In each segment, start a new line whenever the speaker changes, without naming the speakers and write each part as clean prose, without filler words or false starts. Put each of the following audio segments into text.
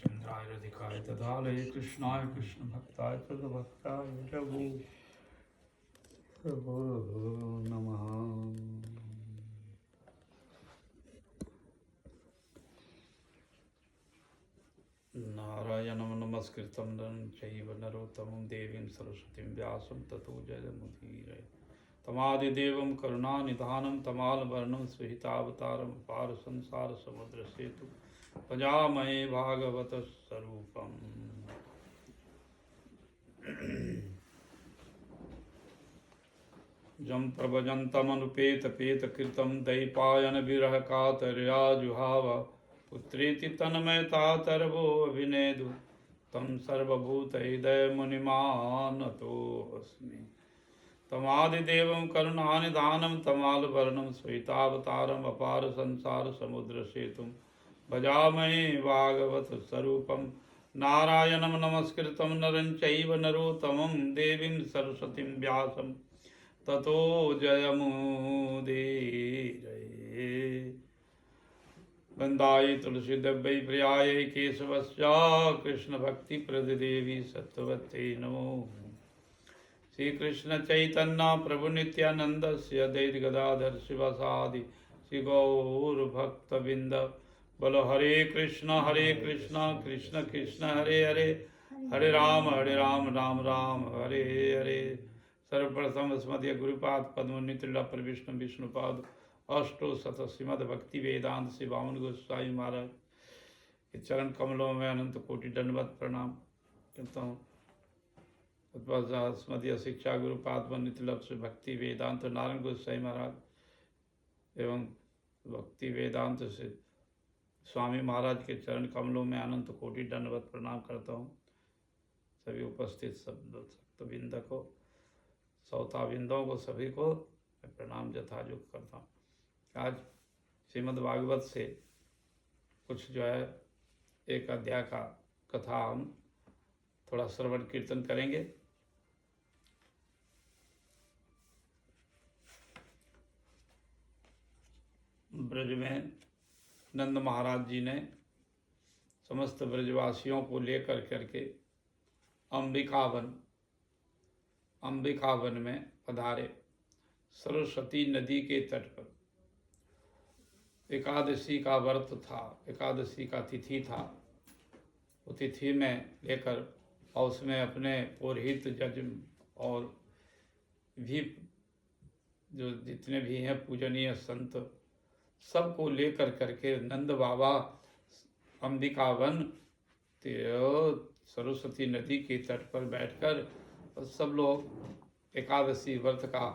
मित्राय राधिकाय तदालये कृष्णाय कृष्ण भक्ताय तद्भक्ताय प्रभो नमः। नारायणं नमस्कृतं नरं चैव नरोत्तमं देवीं सरस्वतीं व्यासं ततो जयमुदीरये। तमादिदेवं करुणानिधानं तमालवर्णं सुहितावतारं पार संसार समुद्र सेतु भजामहे भागवत स्वरूपम्। जं प्रभजन्तमनुपेतपेतकृतं दैपायन विरह कातर्याजुहाव पुत्रेति तन्मयतातर्वो अभिनेदु तं सर्वभूतहृदयमुनिमानतोऽस्मि। तमादिदेवं करुणानिधानं तमालवर्णं श्वेतावतारम् अपार संसार समुद्र सेतुं भजामहे भागवत स्वरूपं। नारायणं नमस्कृतं नरं चैव नरोत्तमं देवीं सरस्वतीं व्यासं ततो जयमुदीरये। वन्दायै तुलसी देव्यै प्रियायै केशवस्या कृष्ण भक्ति प्रद देवी सत्वते नमो। श्री कृष्ण चैतन्य प्रभु नित्यानंद श्री अद्वैत गदाधर शिवासादि श्री गौर भक्त बिंद। बोलो हरे कृष्ण कृष्ण कृष्ण हरे हरे, हरे राम राम राम हरे हरे। सर्वप्रथम स्मदीय गुरुपाद पद्म नित्य विष्णु विष्णुपाद अष्टो शत श्रीमद भक्ति वेदांत श्री वामन गोस्वामी महाराज के चरण कमलों में अनंत कोटि दंडवत प्रणाम करता हूँ। स्मदीय शिक्षा गुरु पाद नित्य श्री भक्ति वेदांत नारायण गोस्वामी महाराज एवं भक्ति वेदांत से स्वामी महाराज के चरण कमलों में अनंत कोटि दंडवत प्रणाम करता हूँ। सभी उपस्थित सब भक्तबिंद को, सौताबिंदों को, सभी को मैं प्रणाम यथायोग करता हूँ। आज श्रीमद् भागवत से कुछ जो है एक अध्याय का कथा हम थोड़ा श्रवण कीर्तन करेंगे। ब्रज में नंद महाराज जी ने समस्त ब्रजवासियों को लेकर करके अंबिकावन में पधारे। सरस्वती नदी के तट पर एकादशी का व्रत था, एकादशी का तिथि था। वो तिथि में लेकर और उसमें अपने पुरोहित जज और भी जो जितने भी हैं पूजनीय संत सबको लेकर करके नंद बाबा अंबिकावन सरस्वती नदी के तट पर बैठकर सब लोग एकादशी व्रत का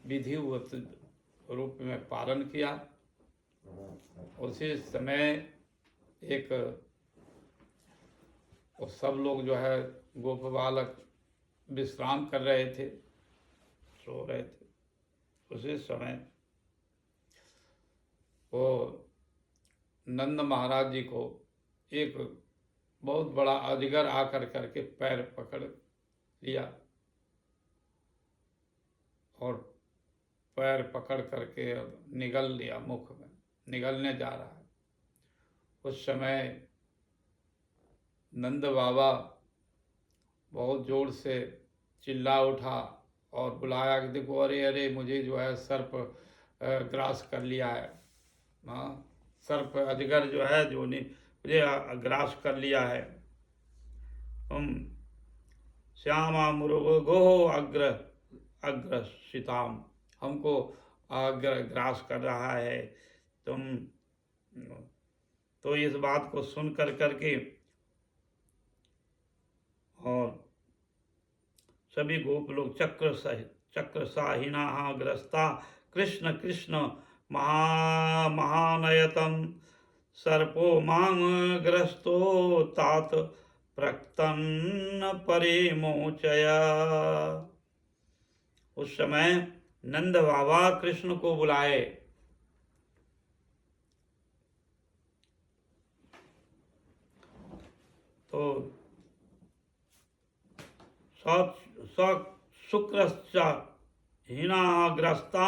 विधिवत रूप में पालन किया। उसी समय एक और सब लोग जो है गोप बालक विश्राम कर रहे थे, सो रहे थे। उसी समय वो नंद महाराज जी को एक बहुत बड़ा अजगर आकर करके पैर पकड़ लिया और पैर पकड़ करके निगल लिया, मुख में निगलने जा रहा है। उस समय नंद बाबा बहुत जोर से चिल्ला उठा और बुलाया कि देखो, अरे अरे मुझे जो है सर्प ग्रास कर लिया है। हाँ, सर्प अजगर जो है जो ने मुझे ग्रास कर लिया है। श्यामा मुरुगो अग्र सीताम, हमको ग्रास कर रहा है। तुम तो इस बात को सुन कर करके और सभी गोप लोग चक्र साहिना ग्रस्ता कृष्ण कृष्ण महानयतम सर्पो माम ग्रस्तो तात प्रक्तन परे मोचया। उस समय नंद बाबा कृष्ण को बुलाए। तो शुक्रश्च हीनाग्रस्ता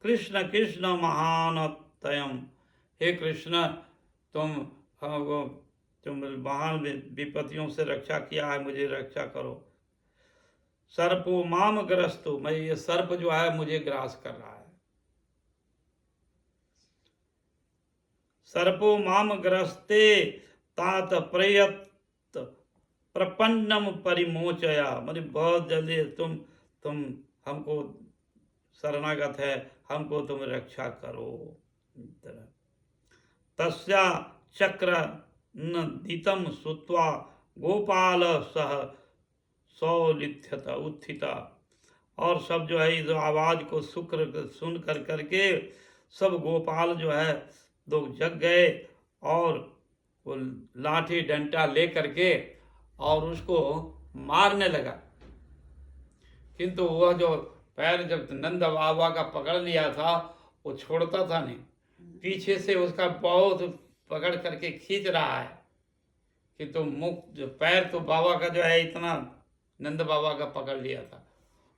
कृष्ण कृष्ण महानतयम। हे कृष्ण, तुम तुम महान विपत्तियों से रक्षा किया है, मुझे रक्षा करो। सर्पो माम ग्रस्तो, मैं ये सर्प जो है मुझे ग्रास कर रहा है। सर्पो माम ग्रस्ते तात प्रयत प्रपन्नम परिमोचया, मतलब बहुत जल्दी तुम हमको शरणागत है, हमको तुम रक्षा करो। तस्या चक्र नदितम सुत्वा गोपाल सह सौलिथ्यता उत्थिता, और सब जो है इस आवाज को सुन करके सब गोपाल जो है लोग जग गए और वो लाठी डंडा ले करके और उसको मारने लगा। किंतु वह जो पैर जब नंद बाबा का पकड़ लिया था वो छोड़ता था नहीं, पीछे से उसका बहुत पकड़ करके खींच रहा है। किंतु मुख जो पैर तो बाबा का जो है इतना नंद बाबा का पकड़ लिया था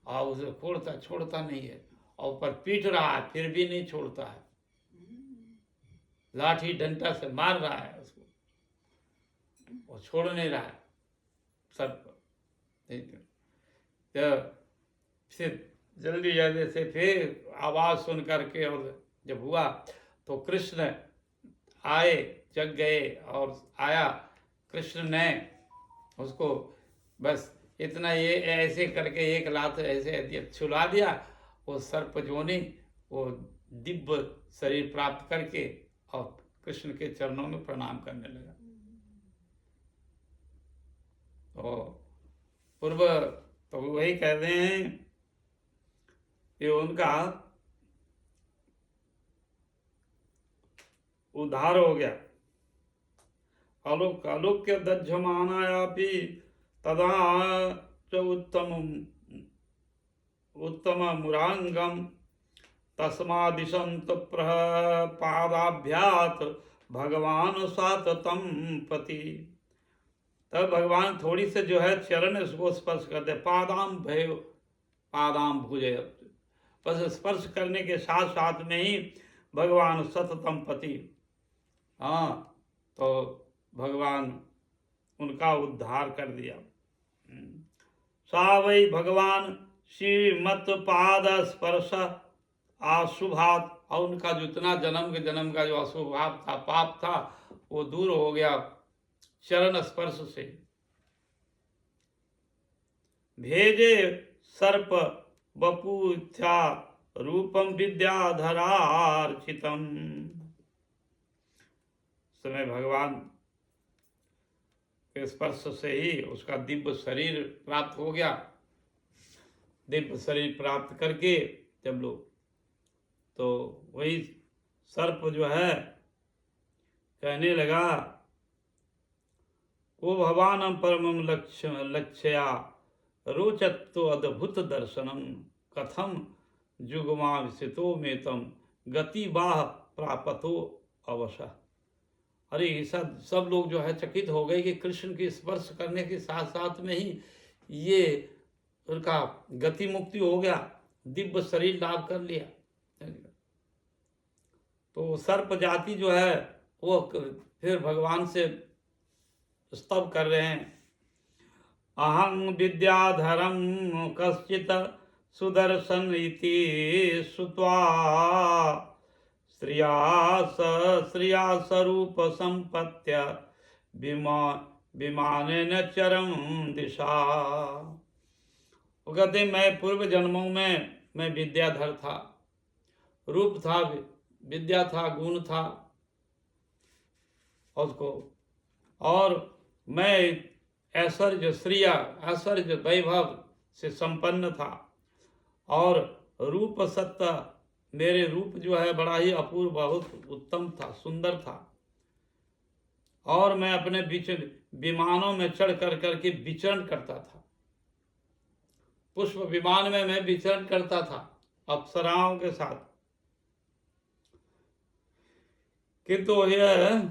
और उसे छोड़ता नहीं है, और ऊपर पीट रहा है फिर भी नहीं छोड़ता है, लाठी डंडा से मार रहा है उसको, वो छोड़ नहीं रहा है सर पर। तो फिर जल्दी से फिर आवाज सुन करके और जब हुआ तो कृष्ण आए, जग गए और आया। कृष्ण ने उसको बस इतना ये ऐसे करके एक लात ऐसे छुला दिया, वो सर्प जोनी वो दिव्य शरीर प्राप्त करके और कृष्ण के चरणों में प्रणाम करने लगा। तो पूर्व तो वही कह रहे हैं कि उनका उद्धार हो गया। आलोक्य दज्जमानायापि तदा च उत्तम मुरांगम तस्मादिशंत पादाभ्यात भगवान साततम पति। तब भगवान थोड़ी से जो है चरण उसको स्पर्श करते, पादाम भुजे, बस स्पर्श करने के साथ साथ में ही भगवान सततम पति, हाँ, तो भगवान उनका उद्धार कर दिया। सा वै भगवान श्रीमत पाद स्पर्श अशुभात, और उनका जितना जन्म का जो अशुभाव था, पाप था, वो दूर हो गया चरण स्पर्श से। भेजे सर्प बपुथ्या रूपम विद्याधरार्चितम, समय भगवान के स्पर्श से ही उसका दिव्य शरीर प्राप्त हो गया। दिव्य शरीर प्राप्त करके जब लोग, तो वही सर्प जो है कहने लगा, को भवानम परमम लक्ष्या रोचत्तो अद्भुत दर्शनम कथम जुगमा विसितो मेतम गति बाह प्रापतो अवश्य। अरे सब लोग जो है चकित हो गए कि कृष्ण की स्पर्श करने के साथ साथ में ही ये उनका गति मुक्ति हो गया, दिव्य शरीर लाभ कर लिया। तो सर्प जाति जो है वो फिर भगवान से स्तव कर रहे हैं। अहं विद्याधरम कश्चित सुदर्शन इति श्रुत्वा श्रिया स्वरूप संपत्य विमानेन चरम दिशा। वो कहते मैं पूर्व जन्मों में मैं विद्याधर था, रूप था, विद्या था, गुण था उसको, और मैं ऐश्वर्य श्रिया ऐश्वर्य वैभव से संपन्न था, और रूप सत्ता, मेरे रूप जो है बड़ा ही अपूर्व, बहुत उत्तम था, सुंदर था, और मैं अपने विमानों में चढ़ करके विचरण करता था। पुष्प विमान में मैं विचरण करता था अप्सराओं के साथ। किंतु यह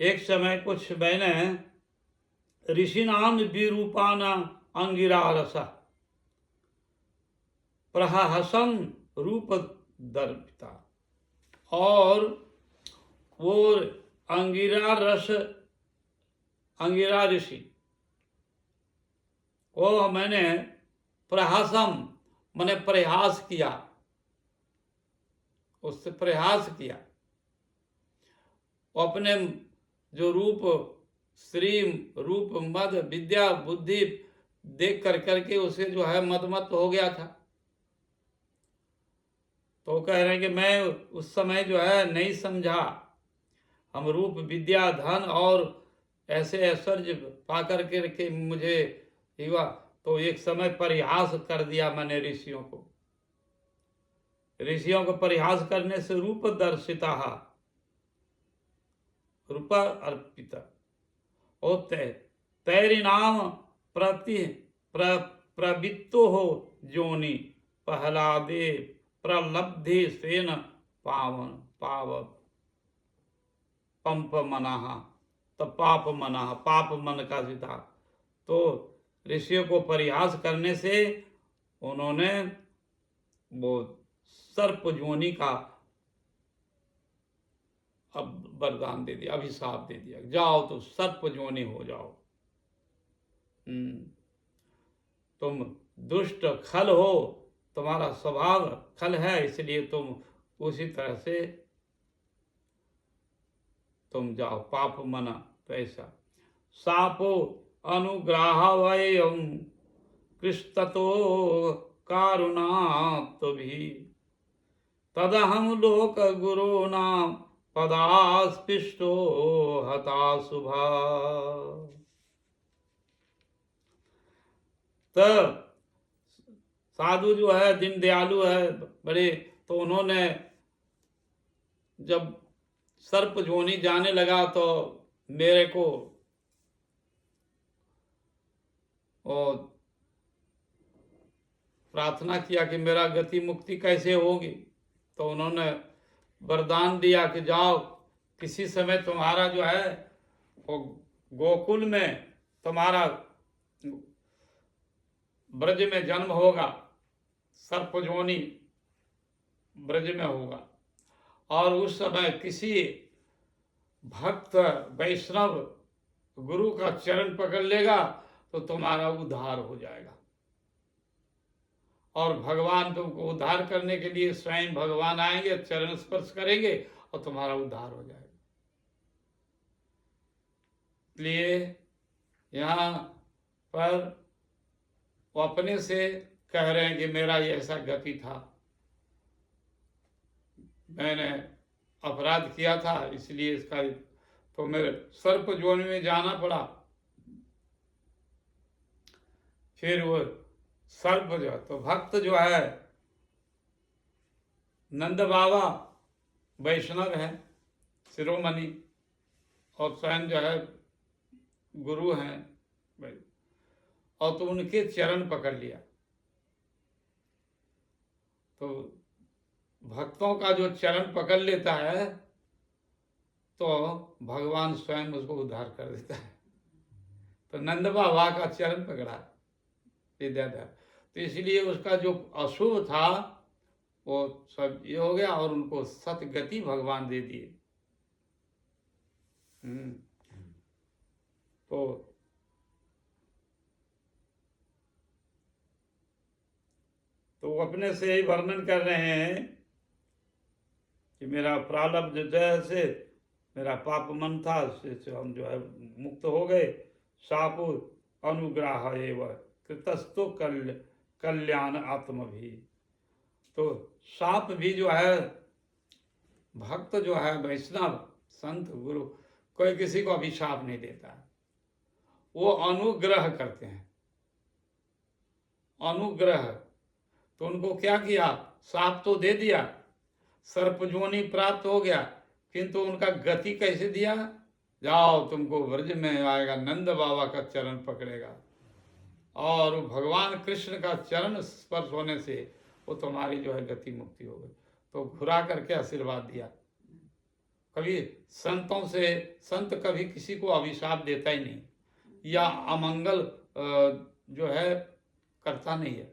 एक समय कुछ मैंने ऋषिनाम विरूपाना अंगिरा रसा प्रहसन रूप दर्पिता, और वो अंगिरा रस अंगिरा ऋषि, वो मैंने प्रहासम मैंने प्रयास किया, उससे प्रयास किया, अपने जो रूप श्री रूप मद विद्या बुद्धि देख कर करके उसे जो है मदमत हो गया था। तो कह रहे हैं कि मैं उस समय जो है नहीं समझा, हम रूप विद्या धन और ऐसे ऐश्वर्य पा करके के मुझे हुआ, तो एक समय परिहास कर दिया मैंने ऋषियों को। ऋषियों को परिहास करने से रूप दर्शिता रूप अर्पिता होते तैरी नाम प्रवृत्तो हो जोनि पहलादे प्रलब्धि सेन पावन पाव पंप मनाहा, तो पाप मनाहा, पाप मन का सीधा। तो ऋषियों को परिहास करने से उन्होंने वो सर्प जोनि का अब वरदान दे दिया, अभिशाप दे दिया, जाओ तो सर्प जोनि हो जाओ। तुम दुष्ट खल हो, तुम्हारा स्वभाव खल है, इसलिए तुम उसी तरह से तुम जाओ, पाप मना। तो ऐसा सापो अनुग्राहवयं कृष्णतो कारुणात् भी तदहम लोक गुरूणां पदास्पृष्टो हता शुभा। तो साधु जो है दीन दयालु है बड़े, तो उन्होंने जब सर्प जोनि जाने लगा तो मेरे को और प्रार्थना किया कि मेरा गति मुक्ति कैसे होगी। तो उन्होंने वरदान दिया कि जाओ, किसी समय तुम्हारा जो है वो गोकुल में तुम्हारा ब्रज में जन्म होगा, सर्पजोनि ब्रज में होगा, और उस समय किसी भक्त वैष्णव गुरु का चरण पकड़ लेगा तो तुम्हारा उद्धार हो जाएगा, और भगवान तुमको उद्धार करने के लिए स्वयं भगवान आएंगे, चरण स्पर्श करेंगे और तुम्हारा उद्धार हो जाएगा। इसलिए यहाँ पर वो अपने से कह रहे हैं कि मेरा ये ऐसा गति था, मैंने अपराध किया था, इसलिए इसका तो मेरे सर्प जोनि में जाना पड़ा। फिर वो सर्प जो तो भक्त जो है नंद बाबा वैष्णव है शिरोमणि, और स्वयं जो है गुरु हैं, और तो उनके चरण पकड़ लिया। तो भक्तों का जो चरण पकड़ लेता है तो भगवान स्वयं उसको उद्धार कर देता है। तो नंद बाबा का चरण पकड़ा विद्याधर, तो इसलिए उसका जो अशुभ था वो सब ये हो गया, और उनको सतगति भगवान दे दिए। तो अपने से ही वर्णन कर रहे हैं कि मेरा प्रारब्ध जैसे मेरा पाप मन था, उससे हम जो है मुक्त हो गए। सापु अनुग्रह एवं कृतस्तो कल्याण आत्म भी। तो साप भी जो है भक्त जो है वैष्णव संत गुरु कोई किसी को अभिशाप नहीं देता, वो अनुग्रह करते हैं। अनुग्रह तो उनको क्या किया, साप तो दे दिया, सर्पजोनि प्राप्त हो गया, किंतु उनका गति कैसे दिया, जाओ तुमको व्रज में आएगा, नंद बाबा का चरण पकड़ेगा, और भगवान कृष्ण का चरण स्पर्श होने से वो तुम्हारी जो है गति मुक्ति हो गई। तो घुरा करके आशीर्वाद दिया। कभी संतों से संत कभी किसी को अभिशाप देता ही नहीं, या अमंगल जो है करता नहीं है।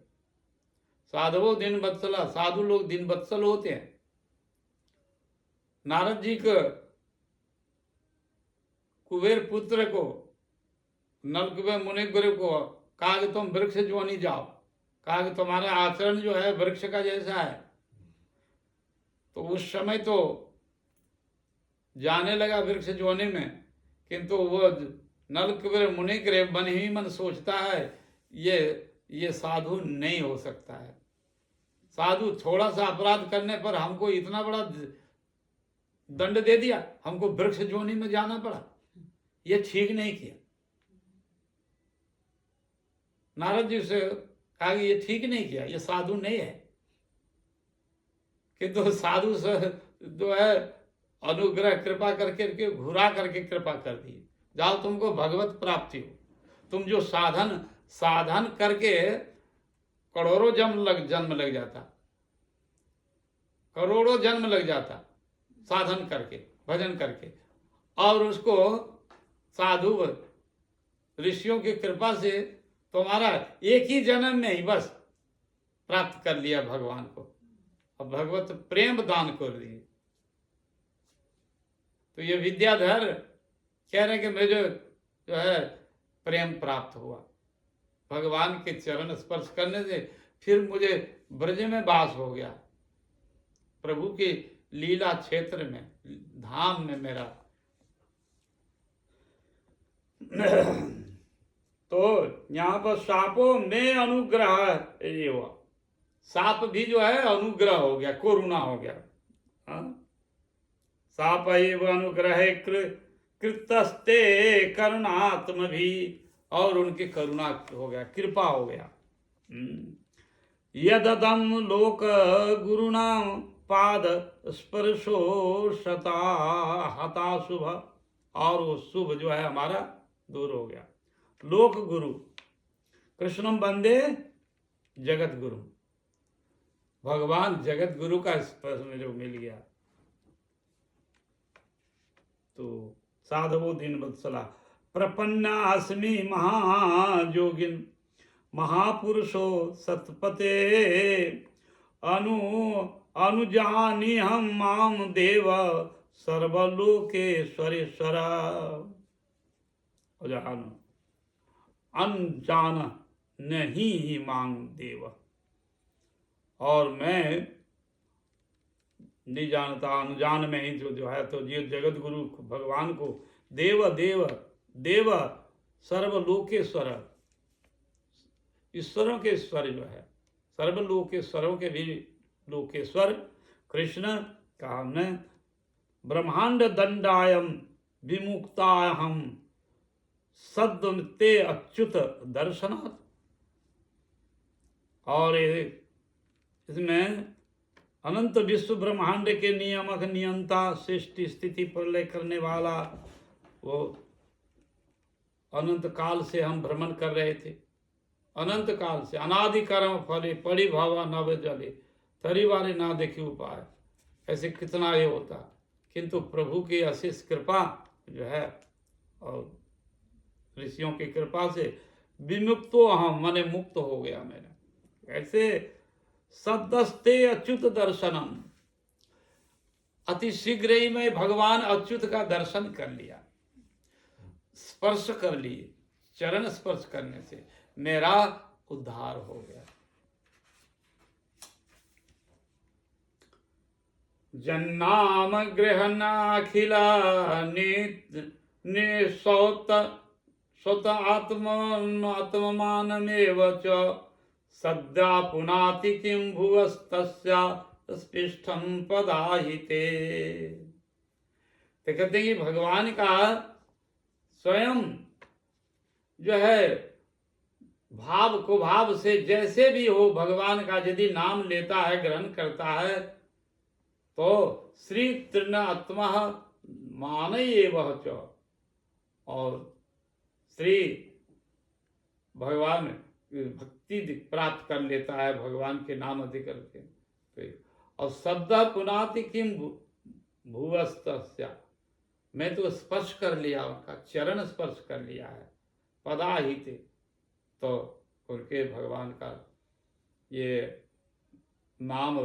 साधवो दिन वत्सला, साधु लोग दिन वत्सल होते हैं। नारद जी के कुबेर पुत्र को नलकुबेर मुनि गुरु को कहा कि तुम वृक्ष जोनी जाओ, कहा कि तुम्हारा आचरण जो है वृक्ष का जैसा है। तो उस समय तो जाने लगा वृक्ष जोने में, किंतु वो नलकुबेर मुनि के मन ही मन सोचता है ये साधु नहीं हो सकता है। साधु थोड़ा सा अपराध करने पर हमको इतना बड़ा दंड दे दिया, हमको वृक्ष जोनी में जाना पड़ा, ये ठीक नहीं किया। नारद जी से कहा कि ये ठीक नहीं किया, ये साधु नहीं है। किंतु साधु से जो है अनुग्रह कृपा करके घुरा करके कृपा कर दी, जाओ तुमको भगवत प्राप्ति हो। तुम जो साधन करके करोड़ों जन्म लग जाता, करोड़ों जन्म लग जाता साधन करके भजन करके, और उसको साधु ऋषियों की कृपा से तुम्हारा एक ही जन्म में ही बस प्राप्त कर लिया भगवान को, और भगवत प्रेम दान कर दिए। तो ये विद्याधर कह रहे कि मुझे जो है प्रेम प्राप्त हुआ भगवान के चरण स्पर्श करने से, फिर मुझे ब्रज में वास हो गया, प्रभु की लीला क्षेत्र में धाम में मेरा। तो यहाँ पर सापों में अनुग्रह, ये हुआ साप भी जो है अनुग्रह हो गया, करुणा हो गया। साप एव अनुग्रह कृतस्ते करुणात्म भी, और उनकी करुणा हो गया, कृपा हो गया। यददम लोक गुरुणाम पाद स्पर्शो शता हता शुभ, और वो शुभ जो है हमारा दूर हो गया। लोक गुरु कृष्णम वंदे जगत गुरु, भगवान जगत गुरु का स्पर्श में जो मिल गया। तो साधवो दीन वत्सला प्रपन्नास्मि महाजोगिन महापुरुषो सतपते अनुजानी हम माम देव सर्वलोकेश्वरेश्वर। अनजान नहीं ही मांग देव, और मैं नहीं जानता, अनजान में ही जो है, तो ये जगत गुरु भगवान को देव देव देव सर्वलोकेश्वर, ईश्वरों के ईश्वर जो है, सर्वलोकेश्वरों के भी लोकेश्वर कृष्ण का हमने ब्रह्मांड दंडायम विमुक्ताहम सद्मते अच्युत दर्शनात्। और इसमें अनंत विश्व ब्रह्मांड के नियामक नियंता सृष्टि स्थिति प्रलय करने वाला वो अनंत काल से हम भ्रमण कर रहे थे, अनंत काल से अनादि कर्म फले पड़ी भावा नव जले तरी वाले ना देखे उपाय, ऐसे कितना ये होता, किंतु प्रभु की अशेष कृपा जो है और ऋषियों की कृपा से विमुक्तो हम माने मुक्त हो गया मैंने। ऐसे सदस्ते अच्युत दर्शनम, अति शीघ्र ही मैं भगवान अच्युत का दर्शन कर लिया, स्पर्श कर लिए, चरण स्पर्श करने से मेरा उद्धार हो गया। जन्नाम गृहनाखिला निसौत स्वत आत्ममानमेव च सद्या पुनाति किं भुवस्तस्या स्पृष्टं पदाहिते। तो कहते हैं कि भगवान का स्वयं जो है भाव को भाव से जैसे भी हो, भगवान का यदि नाम लेता है, ग्रहण करता है, तो श्री तृणात्मा मानयेवह च, और श्री भगवान भक्ति प्राप्त कर लेता है भगवान के नाम अधिक करके। और शब्द पुनाति किम भुवस्तस्या, मैं तो स्पर्श कर लिया, उनका चरण स्पर्श कर लिया है, पदाहिते, तो उनके भगवान का ये नाम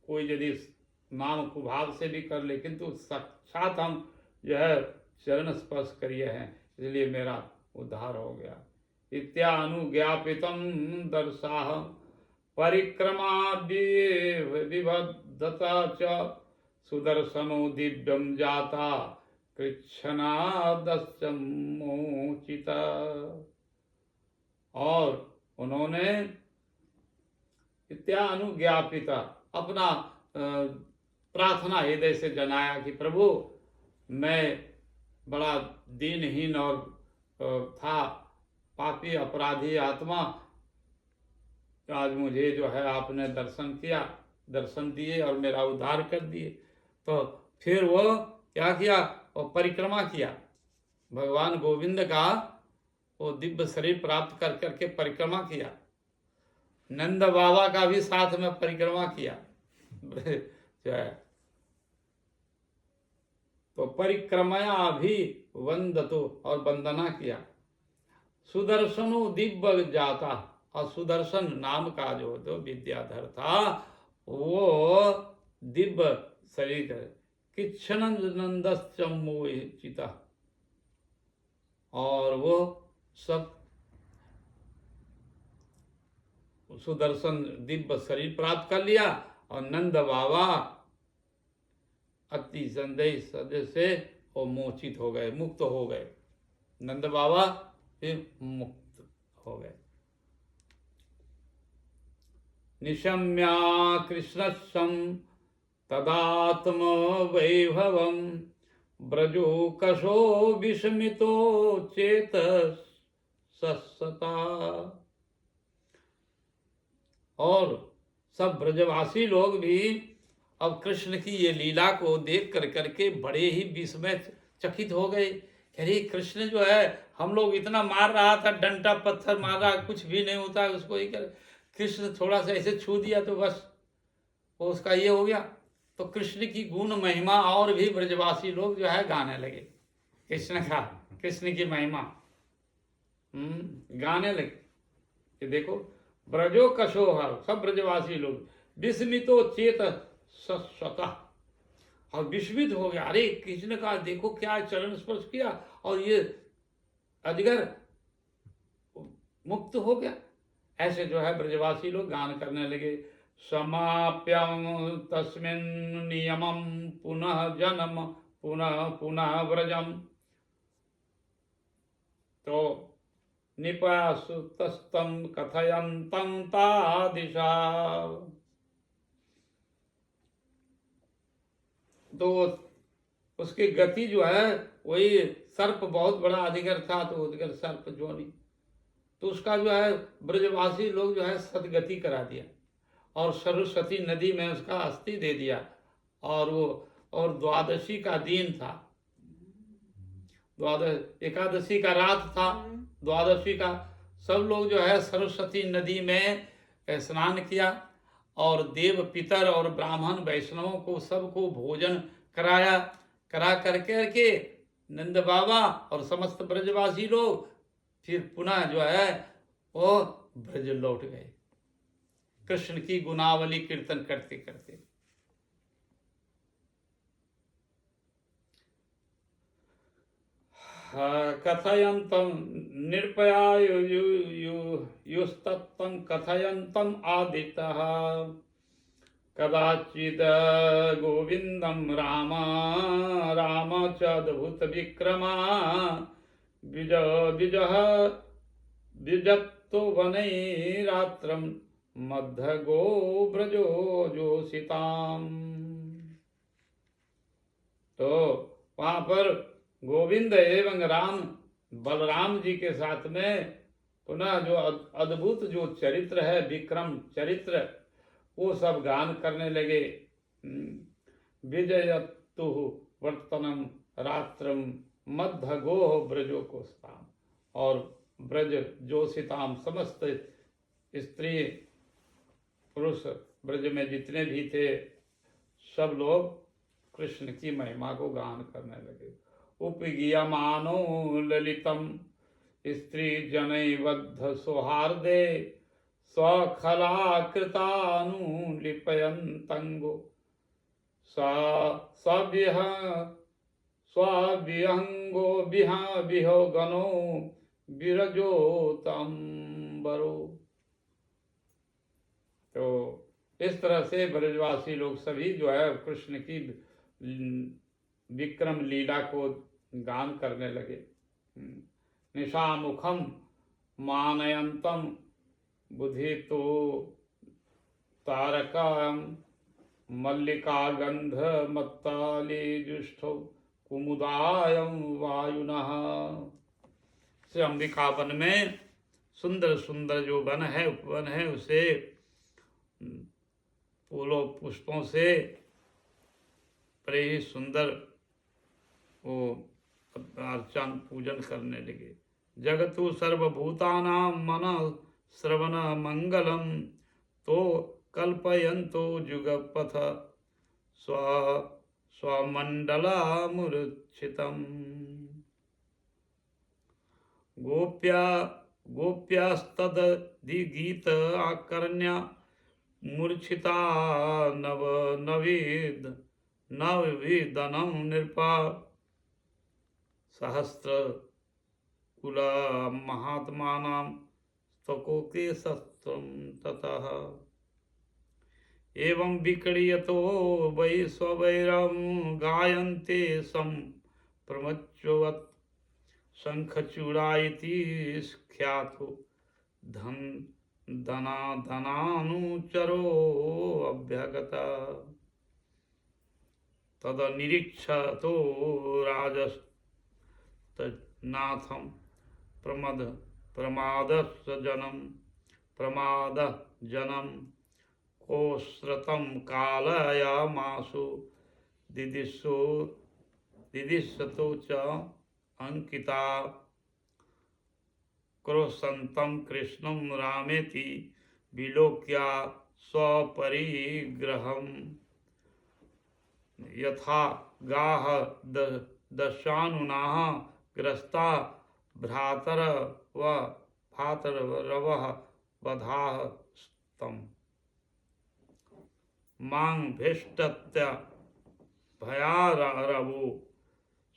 कोई यदि नाम कुभाव से भी कर ले, किंतु साक्षात हम जो है चरण स्पर्श करिए हैं, इसलिए मेरा उद्धार हो गया। इत्यानुज्ञापितं दर्शाह परिक्रमा विबद्धता च सुदर्शनो दिव्यम जाता कृच्छ्नादश्च मोचिता। और उन्होंने इत्यानुज्ञापिता अपना प्रार्थना हृदय से जनाया कि प्रभु मैं बड़ा दीनहीन और था, पापी अपराधी आत्मा, आज मुझे जो है आपने दर्शन दिए और मेरा उद्धार कर दिए। तो फिर वो क्या किया, वो परिक्रमा किया, भगवान गोविंद का वो दिव्य शरीर प्राप्त कर करके परिक्रमा किया। नंद बाबा का भी साथ में परिक्रमा किया जो है। तो परिक्रमया भी वंदतो, और वंदना किया। सुदर्शनो दिव्य जाता, और सुदर्शन नाम का जो विद्याधर था वो दिव्य शरीर किच्छ्नन्दश्च मोचिता, और वो सब सुदर्शन दिव्य शरीर प्राप्त कर लिया। और नंद बाबा अति संदेह सदे से वो मोचित हो गए, मुक्त हो गए। नंद बाबा फिर मुक्त हो गए। निशम्या कृष्णस्सं तदात्म वैभवं ब्रजोकशो विस्मितो चेतसस्सता। और सब ब्रजवासी लोग भी अब कृष्ण की ये लीला को देख कर करके बड़े ही विस्मय चकित हो गए। अरे कृष्ण जो है हम लोग इतना मार रहा था, डंडा पत्थर मार रहा, कुछ भी नहीं होता उसको, ही कर कृष्ण थोड़ा सा ऐसे छू दिया तो बस वो उसका ये हो गया। तो कृष्ण की गुण महिमा और भी ब्रजवासी लोग जो है गाने लगे, कृष्ण की महिमा गाने लगे कि देखो ब्रजो कशोहर, सब ब्रजवासी लोग विस्मितो चेत स्वतः, और विस्मित हो गया। अरे कृष्ण का देखो क्या चरण स्पर्श किया और ये अजगर मुक्त हो गया। ऐसे जो है ब्रजवासी लोग गान करने लगे। समाप्यम तस्मिन् नियमम पुनः जन्म पुनः पुनः व्रजम। तो निपासुतस्तं कथयन्तं तादिशा। तो उसकी गति जो है वही सर्प, बहुत बड़ा अजगर था, तो अजगर सर्प जो नहीं, तो उसका जो है ब्रजवासी लोग जो है सदगति करा दिया और सरस्वती नदी में उसका अस्थि दे दिया। और वो और द्वादशी का दिन था, एकादशी का रात था, द्वादशी का सब लोग जो है सरस्वती नदी में स्नान किया और देव पितर और ब्राह्मण वैष्णवों को सबको भोजन कराया। करा करके नंद बाबा और समस्त ब्रजवासी लोग फिर पुनः जो है वो ब्रज लौट गए, कृष्ण की गुणावली कीर्तन करते करते। कथयन्तं निर्पयायुस्तत्तं कथयन्तं आदितः कदाचिद गोविंदम राम राम च अद्भुत विक्रमा विजत्तो वनैरात्रं मध्य गो ब्रजो जोषिताम। तो वहां पर गोविंद एवं राम बलराम जी के साथ में पुनः जो अद्भुत जो चरित्र है, विक्रम चरित्र, वो सब गान करने लगे। विजयतु वर्तनम रात्रम मध्य गोह ब्रजो कोस्ताम। और ब्रज जोशिताम, समस्त स्त्री पुरुष ब्रज में जितने भी थे सब लोग कृष्ण की महिमा को गान करने लगे। उपगीयमानो ललितम स्त्री जनैबद्ध सौहार्दे स्वखलाकृतानुलिपयन्तंगो स्वाभ्यंगो विहो गणो विरजोतम्बरो। तो इस तरह से ब्रजवासी लोग सभी जो है कृष्ण की विक्रम लीला को गान करने लगे। निशामुखम मानयंतम बुधि तो तारकम मल्लिका गंध मत्ताले जुष्टो कुमुदायम वायुनः। से अंबिका वन में सुंदर सुंदर जो वन है उपवन है उसे फूलों पुष्पों से बड़े ही सुंदर वो अर्चन पूजन करने लगे। जगतु सर्वभूतानां मन श्रवण मंगलम तो कल्पयन्तो जुगपथ स्व स्वमंडलामुरक्षितम्। गोप्यास्तदधिगीत आकर्ण्य मूर्छिता नवविदनं नृपा सहस्र कुला महात्मानां स्तकोके शस्त्रं ततः। एवं विक्रीयतो वै स्वैरं गायन्ते संप्रमच्युवत् शंखचूड़ा इति ख्यातो धनानुचरो अभ्यगता। तदनिरीक्षतो राजस्तनाथं प्रमादजनं कोश्रतं कालयामासु दिदिशतो च अंकिता क्रोशन्तं कृष्णं रामेति विलोक्या स्वपरिग्रहम्। यथा गाः दशानुनाः ग्रस्ता भ्रातरवः वधाः स्तम्। मां भेष्टत्य भयारवो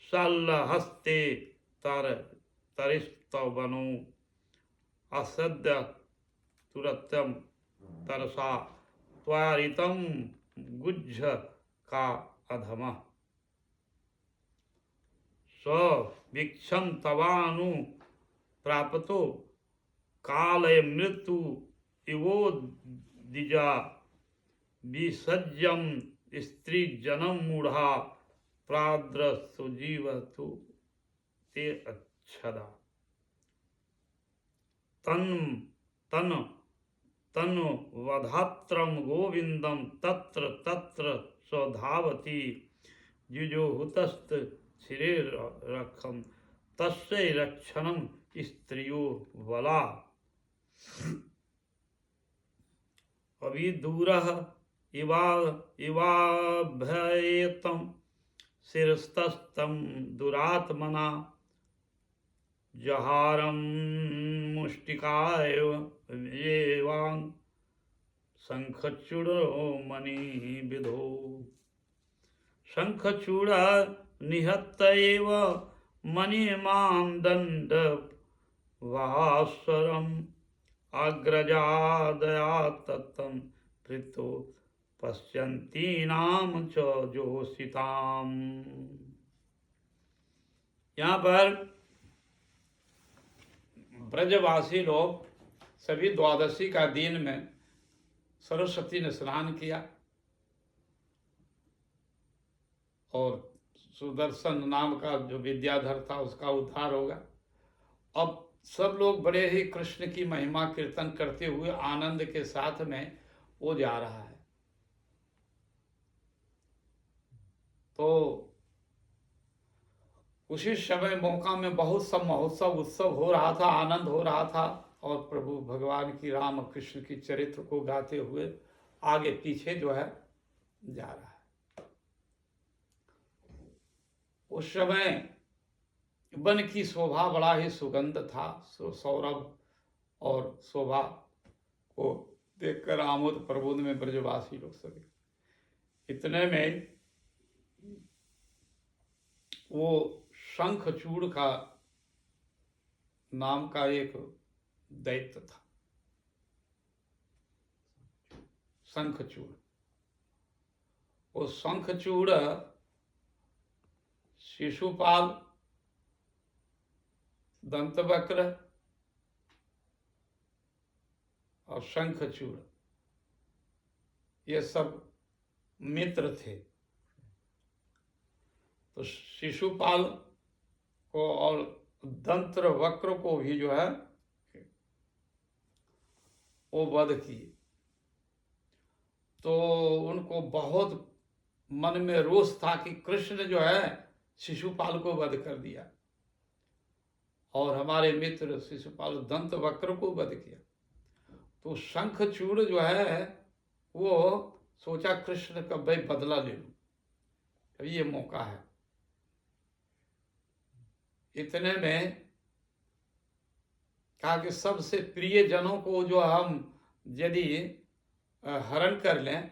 शल्लहस्ते तरिस्तवनो असद्य तुरत्यं तरसा त्वरितं गुज्झ का अधमः। स्वीक्षं तवानु प्राप्तो कालय मृत्यु इवोदिजा विसज्जं स्त्री जनम मूढ़ा प्राद्रस्तु जीवतु ते अच्छदा। तन वधात्रम गोविंदम तत्र तत्र स्वधावती जुजोहुतस्त छिरे रक्षम तस्य रक्षणम स्त्रियो वला। अभिदूरः इवाभयेतं शिरस्तस्तं दुरात्मना जहारं मुष्टिकायेवां शंखचूड़ो मणिविधो। शंखचूड़ निहत एव मणिमां दंड वास्वरम् अग्रजादया तत्तं प्रीतो पश्यन्तीनां च जोषिताम्। यहाँ पर ब्रजवासी लोग सभी द्वादशी का दिन में सरस्वती ने स्नान किया और सुदर्शन नाम का जो विद्याधर था उसका उद्धार होगा। अब सब लोग बड़े ही कृष्ण की महिमा कीर्तन करते हुए आनंद के साथ में वो जा रहा है। तो उसी समय मौका में बहुत सब महोत्सव उत्सव हो रहा था, आनंद हो रहा था और प्रभु भगवान की राम कृष्ण की चरित्र को गाते हुए आगे पीछे जो है जा रहा है। उस समय वन की शोभा बड़ा ही सुगंध था। सौरभ और शोभा को देखकर आमोद प्रमोद में ब्रजवासी लोग सभी। इतने में वो शंखचूड़ का नाम का एक दैत्य था, शंखचूड़। वो शंखचूड़ शिशुपाल, दंतवक्र और शंखचूड़ ये सब मित्र थे। तो शिशुपाल को और दंतवक्र को भी जो है वो वध किए। तो उनको बहुत मन में रोष था कि कृष्ण जो है शिशुपाल को वध कर दिया और हमारे मित्र शिशुपाल दंतवक्र को वध किया। तो शंखचूड़ जो है वो सोचा कृष्ण का भाई बदला ले लूं, अभी ये मौका है। इतने में कहा कि सबसे प्रिय जनों को जो हम यदि हरण कर लें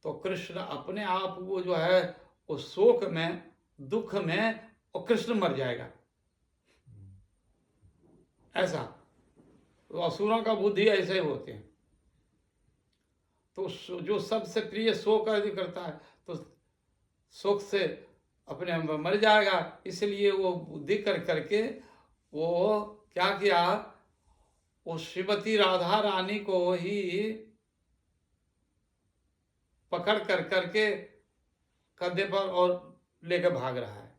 तो कृष्ण अपने आप वो जो है उस शोक में, दुख में, और कृष्ण मर जाएगा। ऐसा तो असुरों का बुद्धि ऐसे ही होते हैं। तो जो सबसे प्रिय शोक यदि करता है तो शोक से अपने मर जाएगा, इसलिए वो बुद्धि कर करके वो क्या किया, वो श्रीमती राधा रानी को ही पकड़ कर करके कंधे पर और लेकर भाग रहा है।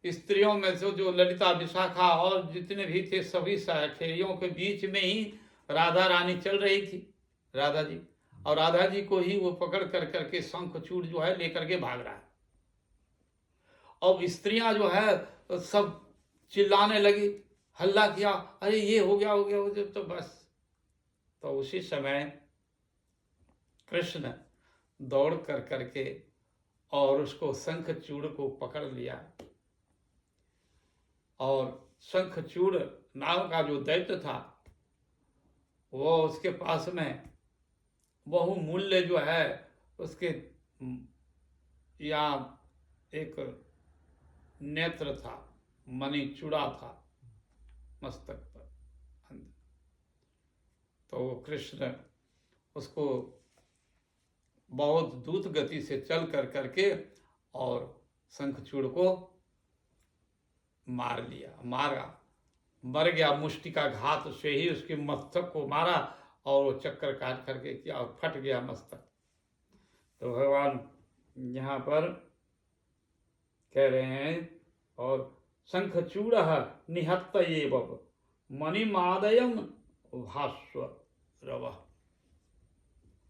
स्त्रियों में से जो ललिता, विशाखा और जितने भी थे सभी सखेलियों के बीच में ही राधा रानी चल रही थी, राधा जी, और राधा जी को ही वो पकड़ कर करके शंखचूड़ जो है लेकर के भाग रहा है। और स्त्रियां जो है सब चिल्लाने लगी, हल्ला किया, अरे ये हो गया, हो गया, हो गया। तो बस तो उसी समय कृष्ण दौड़ कर करके और उसको शंखचूड़ को पकड़ लिया और शंखचूड़ नाम का जो दैत्य था वो उसके पास में बहुमूल्य जो है उसके यहाँ एक नेत्र था, मणि चूड़ा था मस्तक पर। तो कृष्ण उसको बहुत द्रुत गति से चल कर करके और शंखचूड़ को मार लिया, मर गया। मुष्टि का घात से ही उसके मस्तक को मारा और वो चक्कर काट करके किया और फट गया मस्तक। तो भगवान यहाँ पर कह रहे हैं, और शंखचूड़ निहत्त एव मणिमादयम भास्व रव,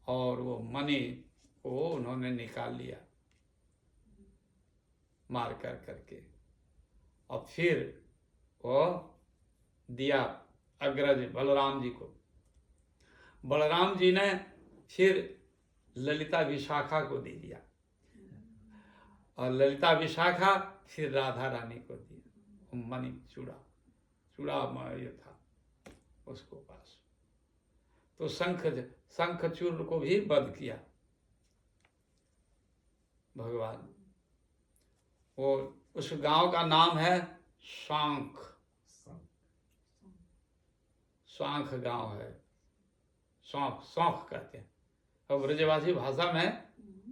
और वो मणि को उन्होंने निकाल लिया मार कर करके, और फिर वो दिया अग्रज बलराम जी को। बलराम जी ने फिर ललिता विशाखा को दे दिया और ललिता विशाखा फिर राधा रानी को दिया। मणि चूड़ा ये था उसको पास। तो शंखचूड़ को भी वध किया भगवान। वो उस गांव का नाम है सांख, सांख गांव है, सौंख, सौंख कहते हैं। और ब्रजवासी भाषा में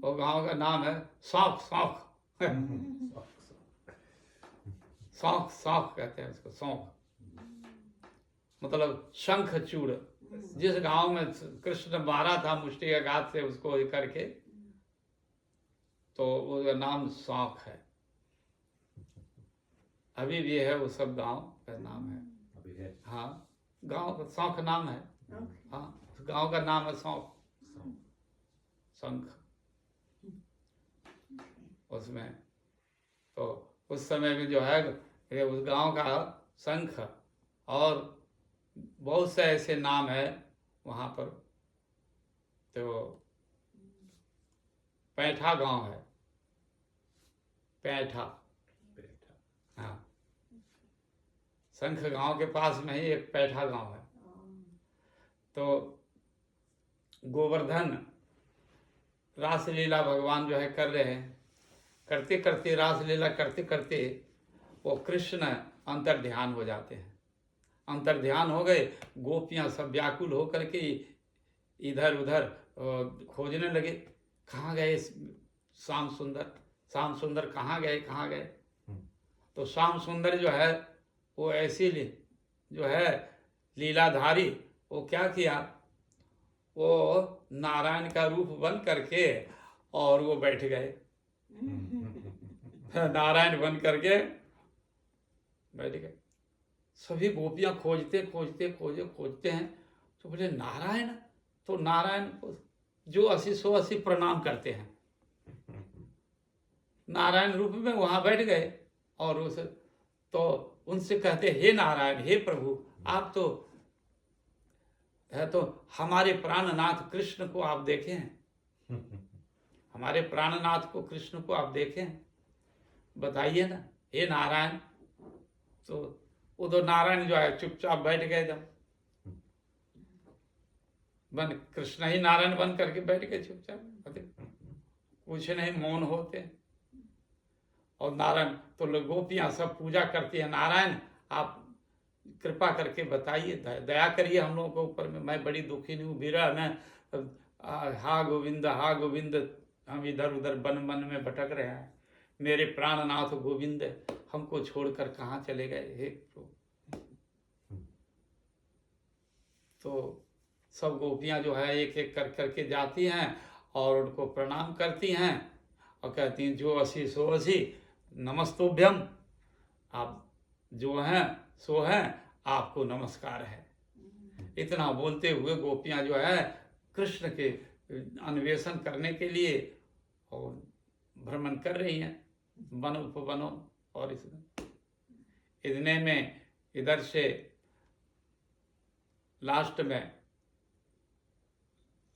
वो गांव का नाम है सौंख, सौंख सौंख, सौंख कहते हैं उसको, सौंख मतलब शंखचूड़। जिस गांव में कृष्ण मारा था मुष्टि के घात से उसको करके, तो उसका नाम सौंख है। अभी भी है, वो सब गांव का नाम है अभी है। हाँ, गांव का सौंख नाम है। हाँ, गांव का नाम है सौंख, शंख। उसमें तो उस समय में जो है उस गांव का शंख और बहुत से ऐसे नाम है वहाँ पर। तो पैठा गांव है, पैठा, हाँ, शंख गांव के पास में ही एक पैठा गांव है। तो गोवर्धन रासलीला भगवान जो है कर रहे हैं, करते करते रासलीला करते करते वो कृष्ण अंतर ध्यान हो जाते हैं। अंतर ध्यान हो गए, गोपियां सब व्याकुल होकर के इधर उधर खोजने लगे, कहाँ गए श्याम सुंदर, श्याम सुंदर कहाँ गए, कहाँ गए। तो श्याम सुंदर जो है वो ऐसी जो है लीलाधारी, वो क्या किया, वो नारायण का रूप बन करके और वो बैठ गए। नारायण बन करके बैठ गए। सभी गोपियां खोजते खोजते हैं, तो बोले नारायण, तो नारायण को जो 80 प्रणाम करते हैं, नारायण रूप में वहां बैठ गए और उस तो उनसे कहते, हे नारायण, हे प्रभु, आप तो है तो हमारे प्राणनाथ कृष्ण को आप देखे हैं, हमारे प्राणनाथ को कृष्ण को आप देखें, बताइए ना हे नारायण। तो वो तो नारायण जो है चुपचाप बैठ गए एकदम, बन कृष्ण ही नारायण बन करके बैठ गए चुपचाप, कुछ नहीं, मौन होते। और नारायण तो गोपियां सब पूजा करती है, नारायण आप कृपा करके बताइए, दया करिए हम लोगों के ऊपर में, मैं बड़ी दुखी नहीं हूँ, विरह में, हा गोविंद, हा गोविंद, हम इधर उधर वन मन में भटक रहे हैं, मेरे प्राणनाथ गोविंद हमको छोड़कर कहाँ चले गए, हे प्रभु। तो सब गोपियां जो है एक एक कर करके जाती हैं और उनको प्रणाम करती हैं और कहती हैं, जो असी सो असी, नमस्तोभ्यम, आप जो हैं सो हैं, आपको नमस्कार है। इतना बोलते हुए गोपियां जो है कृष्ण के अन्वेषण करने के लिए और भ्रमण कर रही हैं वन उपवनों। और इतने में इधर से लास्ट में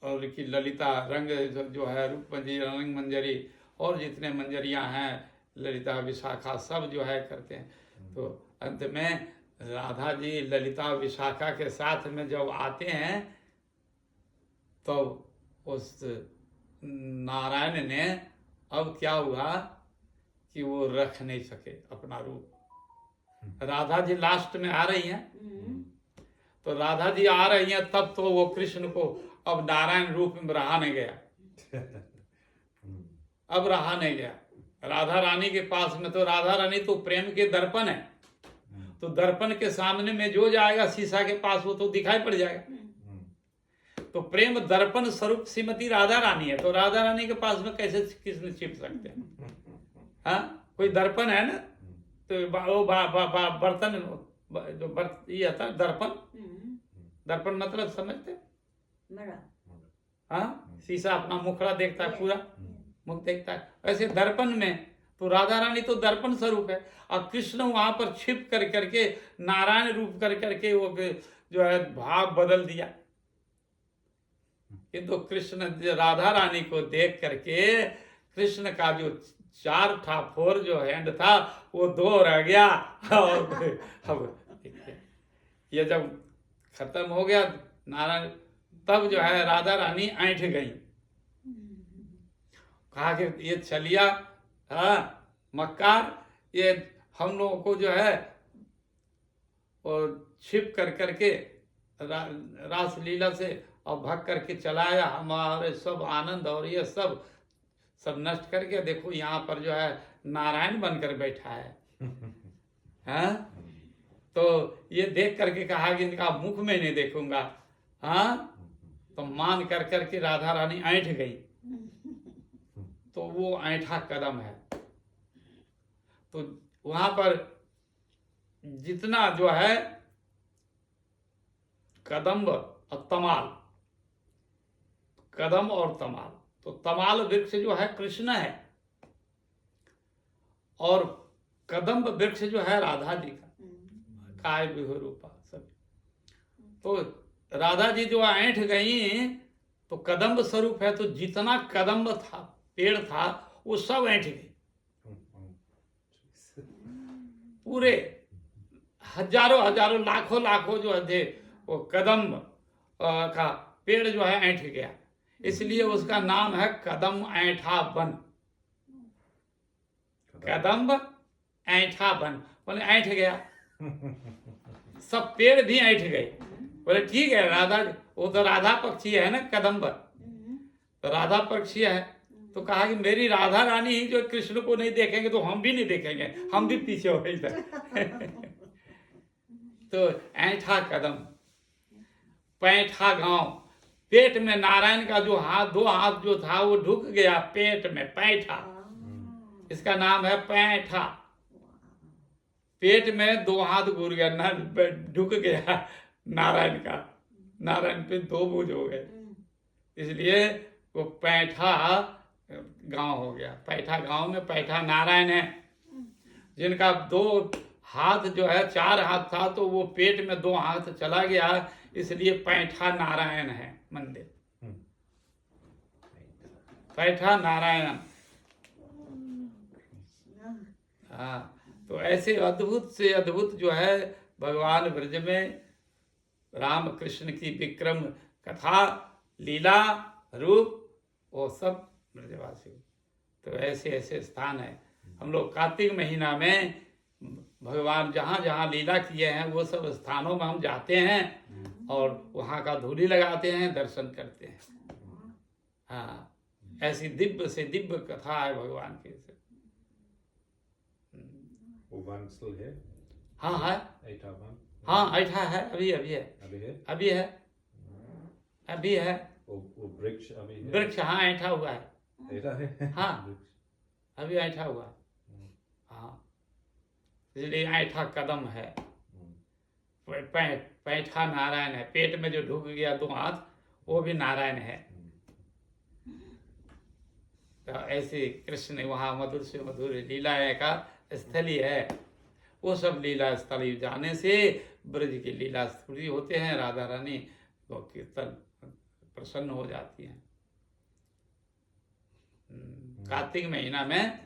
और की ललिता रंग जो है, रूप मंजरी, रंग मंजरी और जितने मंजरियां हैं, ललिता विशाखा सब जो है करते हैं। तो अंत में राधा जी ललिता विशाखा के साथ में जब आते हैं तो उस नारायण ने अब क्या हुआ कि वो रख नहीं सके अपना रूप। राधा जी लास्ट में आ रही हैं, तो राधा जी आ रही हैं तब तो वो कृष्ण को अब नारायण रूप में रहा नहीं गया, अब रहा नहीं गया। राधा रानी के पास में, तो राधा रानी तो प्रेम के दर्पण है, तो दर्पण के सामने में जो जाएगा शीशा के पास वो तो दिखाई पड़ जाएगा। तो प्रेम दर्पण स्वरूप श्रीमती राधा रानी है, तो राधा रानी के पास में कैसे कृष्ण छिप सकते हैं? हाँ, कोई दर्पण है ना, तो वो बर्तन जो ये था दर्पण, दर्पण मतलब समझते? हाँ, शीशा अपना मुखड़ा देखता है, पूरा मुख देखता है, ऐसे दर्पण में तो राधा रानी तो दर्पण स्वरूप है और कृष्ण वहां पर छिप कर करके नारायण रूप कर करके वो जो है भाव बदल दिया। किंतु कृष्ण राधा रानी को देख करके कृष्ण का जो 4 था 4 जो हैंड था वो 2 रह गया। और अब ये जब खत्म हो गया नारायण, तब जो है राधा रानी ऐंठ गई, कहा कि ये चलिया, हाँ मक्कार, ये हम लोगों को जो है और छिप कर करके रास लीला से और भाग करके चलाया, हमारे सब आनंद और ये सब नष्ट करके, देखो यहाँ पर जो है नारायण बनकर बैठा है। हाँ, तो ये देख करके कहा कि इनका मुख में नहीं देखूंगा। हाँ, तो मान कर करके राधा रानी ऐंठ गई, तो वो ऐंठा कदम है। तो वहां पर जितना जो है कदम्ब और तमाल, कदम और तमाल, तो तमाल वृक्ष जो है कृष्ण है और कदम्ब वृक्ष जो है राधा जी का, काय विभु रूपा सब। तो राधा जी जो ऐंठ गई तो कदम्ब स्वरूप है, तो जितना कदम्ब था, पेड़ था, वो सब ऐंठ गई। पूरे हजारों हजारों लाखों लाखों जो थे वो कदम्ब का पेड़ जो है ऐंठ गया, इसलिए उसका नाम है कदम ऐंठा वन। कदम्ब ऐंठा वन बोले ऐंठ गया, सब पेड़ भी ऐंठ गए। बोले ठीक है राधा, वो तो राधा पक्षी है ना कदम्बर, तो राधा पक्षी है, तो कहा कि मेरी राधा रानी ही जो कृष्ण को नहीं देखेंगे तो हम भी नहीं देखेंगे, हम भी पीछे हो गए इधर। तो ऐंठा कदम, पैंठा गांव, पेट में नारायण का जो हाथ, दो हाथ जो था वो ढुक गया पेट में, पैंठा, इसका नाम है पैंठा। पेट में दो हाथ घुर गया ना, ढुक गया नारायण का, नारायण पे दो भुज हो गए, इसलिए वो पैंठा गांव हो गया। पैठा गांव में पैठा नारायण है, जिनका दो हाथ जो है, चार हाथ था तो वो पेट में दो हाथ चला गया, इसलिए पैठा नारायण है मंदिर, पैठा नारायण। हाँ, तो ऐसे अद्भुत से अद्भुत जो है भगवान ब्रज में राम कृष्ण की विक्रम कथा, लीला, रूप, वो सब ब्रजवासी। तो ऐसे ऐसे स्थान है। हम लोग कार्तिक महीना में भगवान जहाँ जहाँ लीला किए हैं वो सब स्थानों में हम जाते हैं और वहाँ का धूली लगाते हैं, दर्शन करते हैं। हाँ, ऐसी दिव्य से दिव्य कथा है भगवान की।
वो वनस्थल है?
हाँ है,
ऐठा वन? हाँ
ऐठा है, अभी अभी है, अभी है, अभी है।
वो वृक्ष अभी है?
वृक्ष हाँ ऐठा हुआ है,
ऐठा है?
हाँ अभी ऐठा हुआ है। हाँ, इसलिए ऐठा कदम है। पैठा नारायण है, पेट में जो ढुक गया दो हाथ वो भी नारायण है। तो ऐसे कृष्ण वहाँ मधुर से मधुर लीला का स्थली है। वो सब लीला स्थली जाने से ब्रज की लीला स्थली होते हैं, राधा रानी तो कीर्तन प्रसन्न हो जाती हैं। कार्तिक महीना में,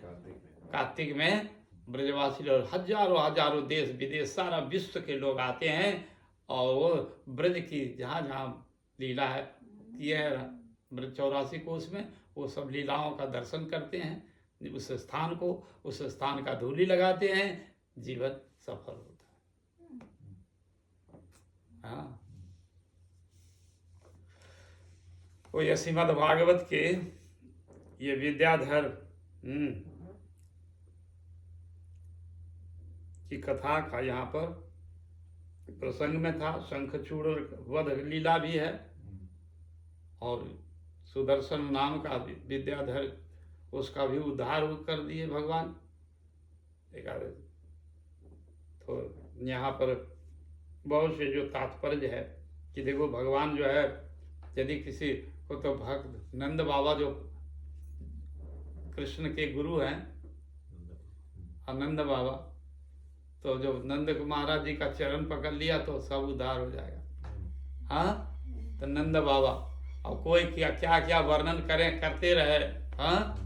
कार्तिक में ब्रजवासी लोग हजारों हजारों देश विदेश सारा विश्व के लोग आते हैं और वो ब्रज की जहाँ जहाँ लीला है किए है ब्रज 84 कोष में, वो सब लीलाओं का दर्शन करते हैं, उस स्थान को, उस स्थान का धूली लगाते हैं, जीवन सफल होता है। हाँ, वो ये श्रीमद् भागवत के ये विद्याधर की कथा का यहाँ पर प्रसंग में था। शंखचूड़ वध लीला भी है और सुदर्शन नाम का विद्याधर, उसका भी उद्धार कर दिए भगवान। तो यहाँ पर बहुत से जो तात्पर्य है कि देखो भगवान जो है, यदि किसी को, तो भक्त नंद बाबा जो कृष्ण के गुरु हैं, नंद बाबा, तो जो नंद महाराज जी का चरण पकड़ लिया तो सब उद्धार हो जाएगा। हाँ, तो नंद बाबा, और कोई क्या क्या क्या वर्णन करें करते रहे। हाँ,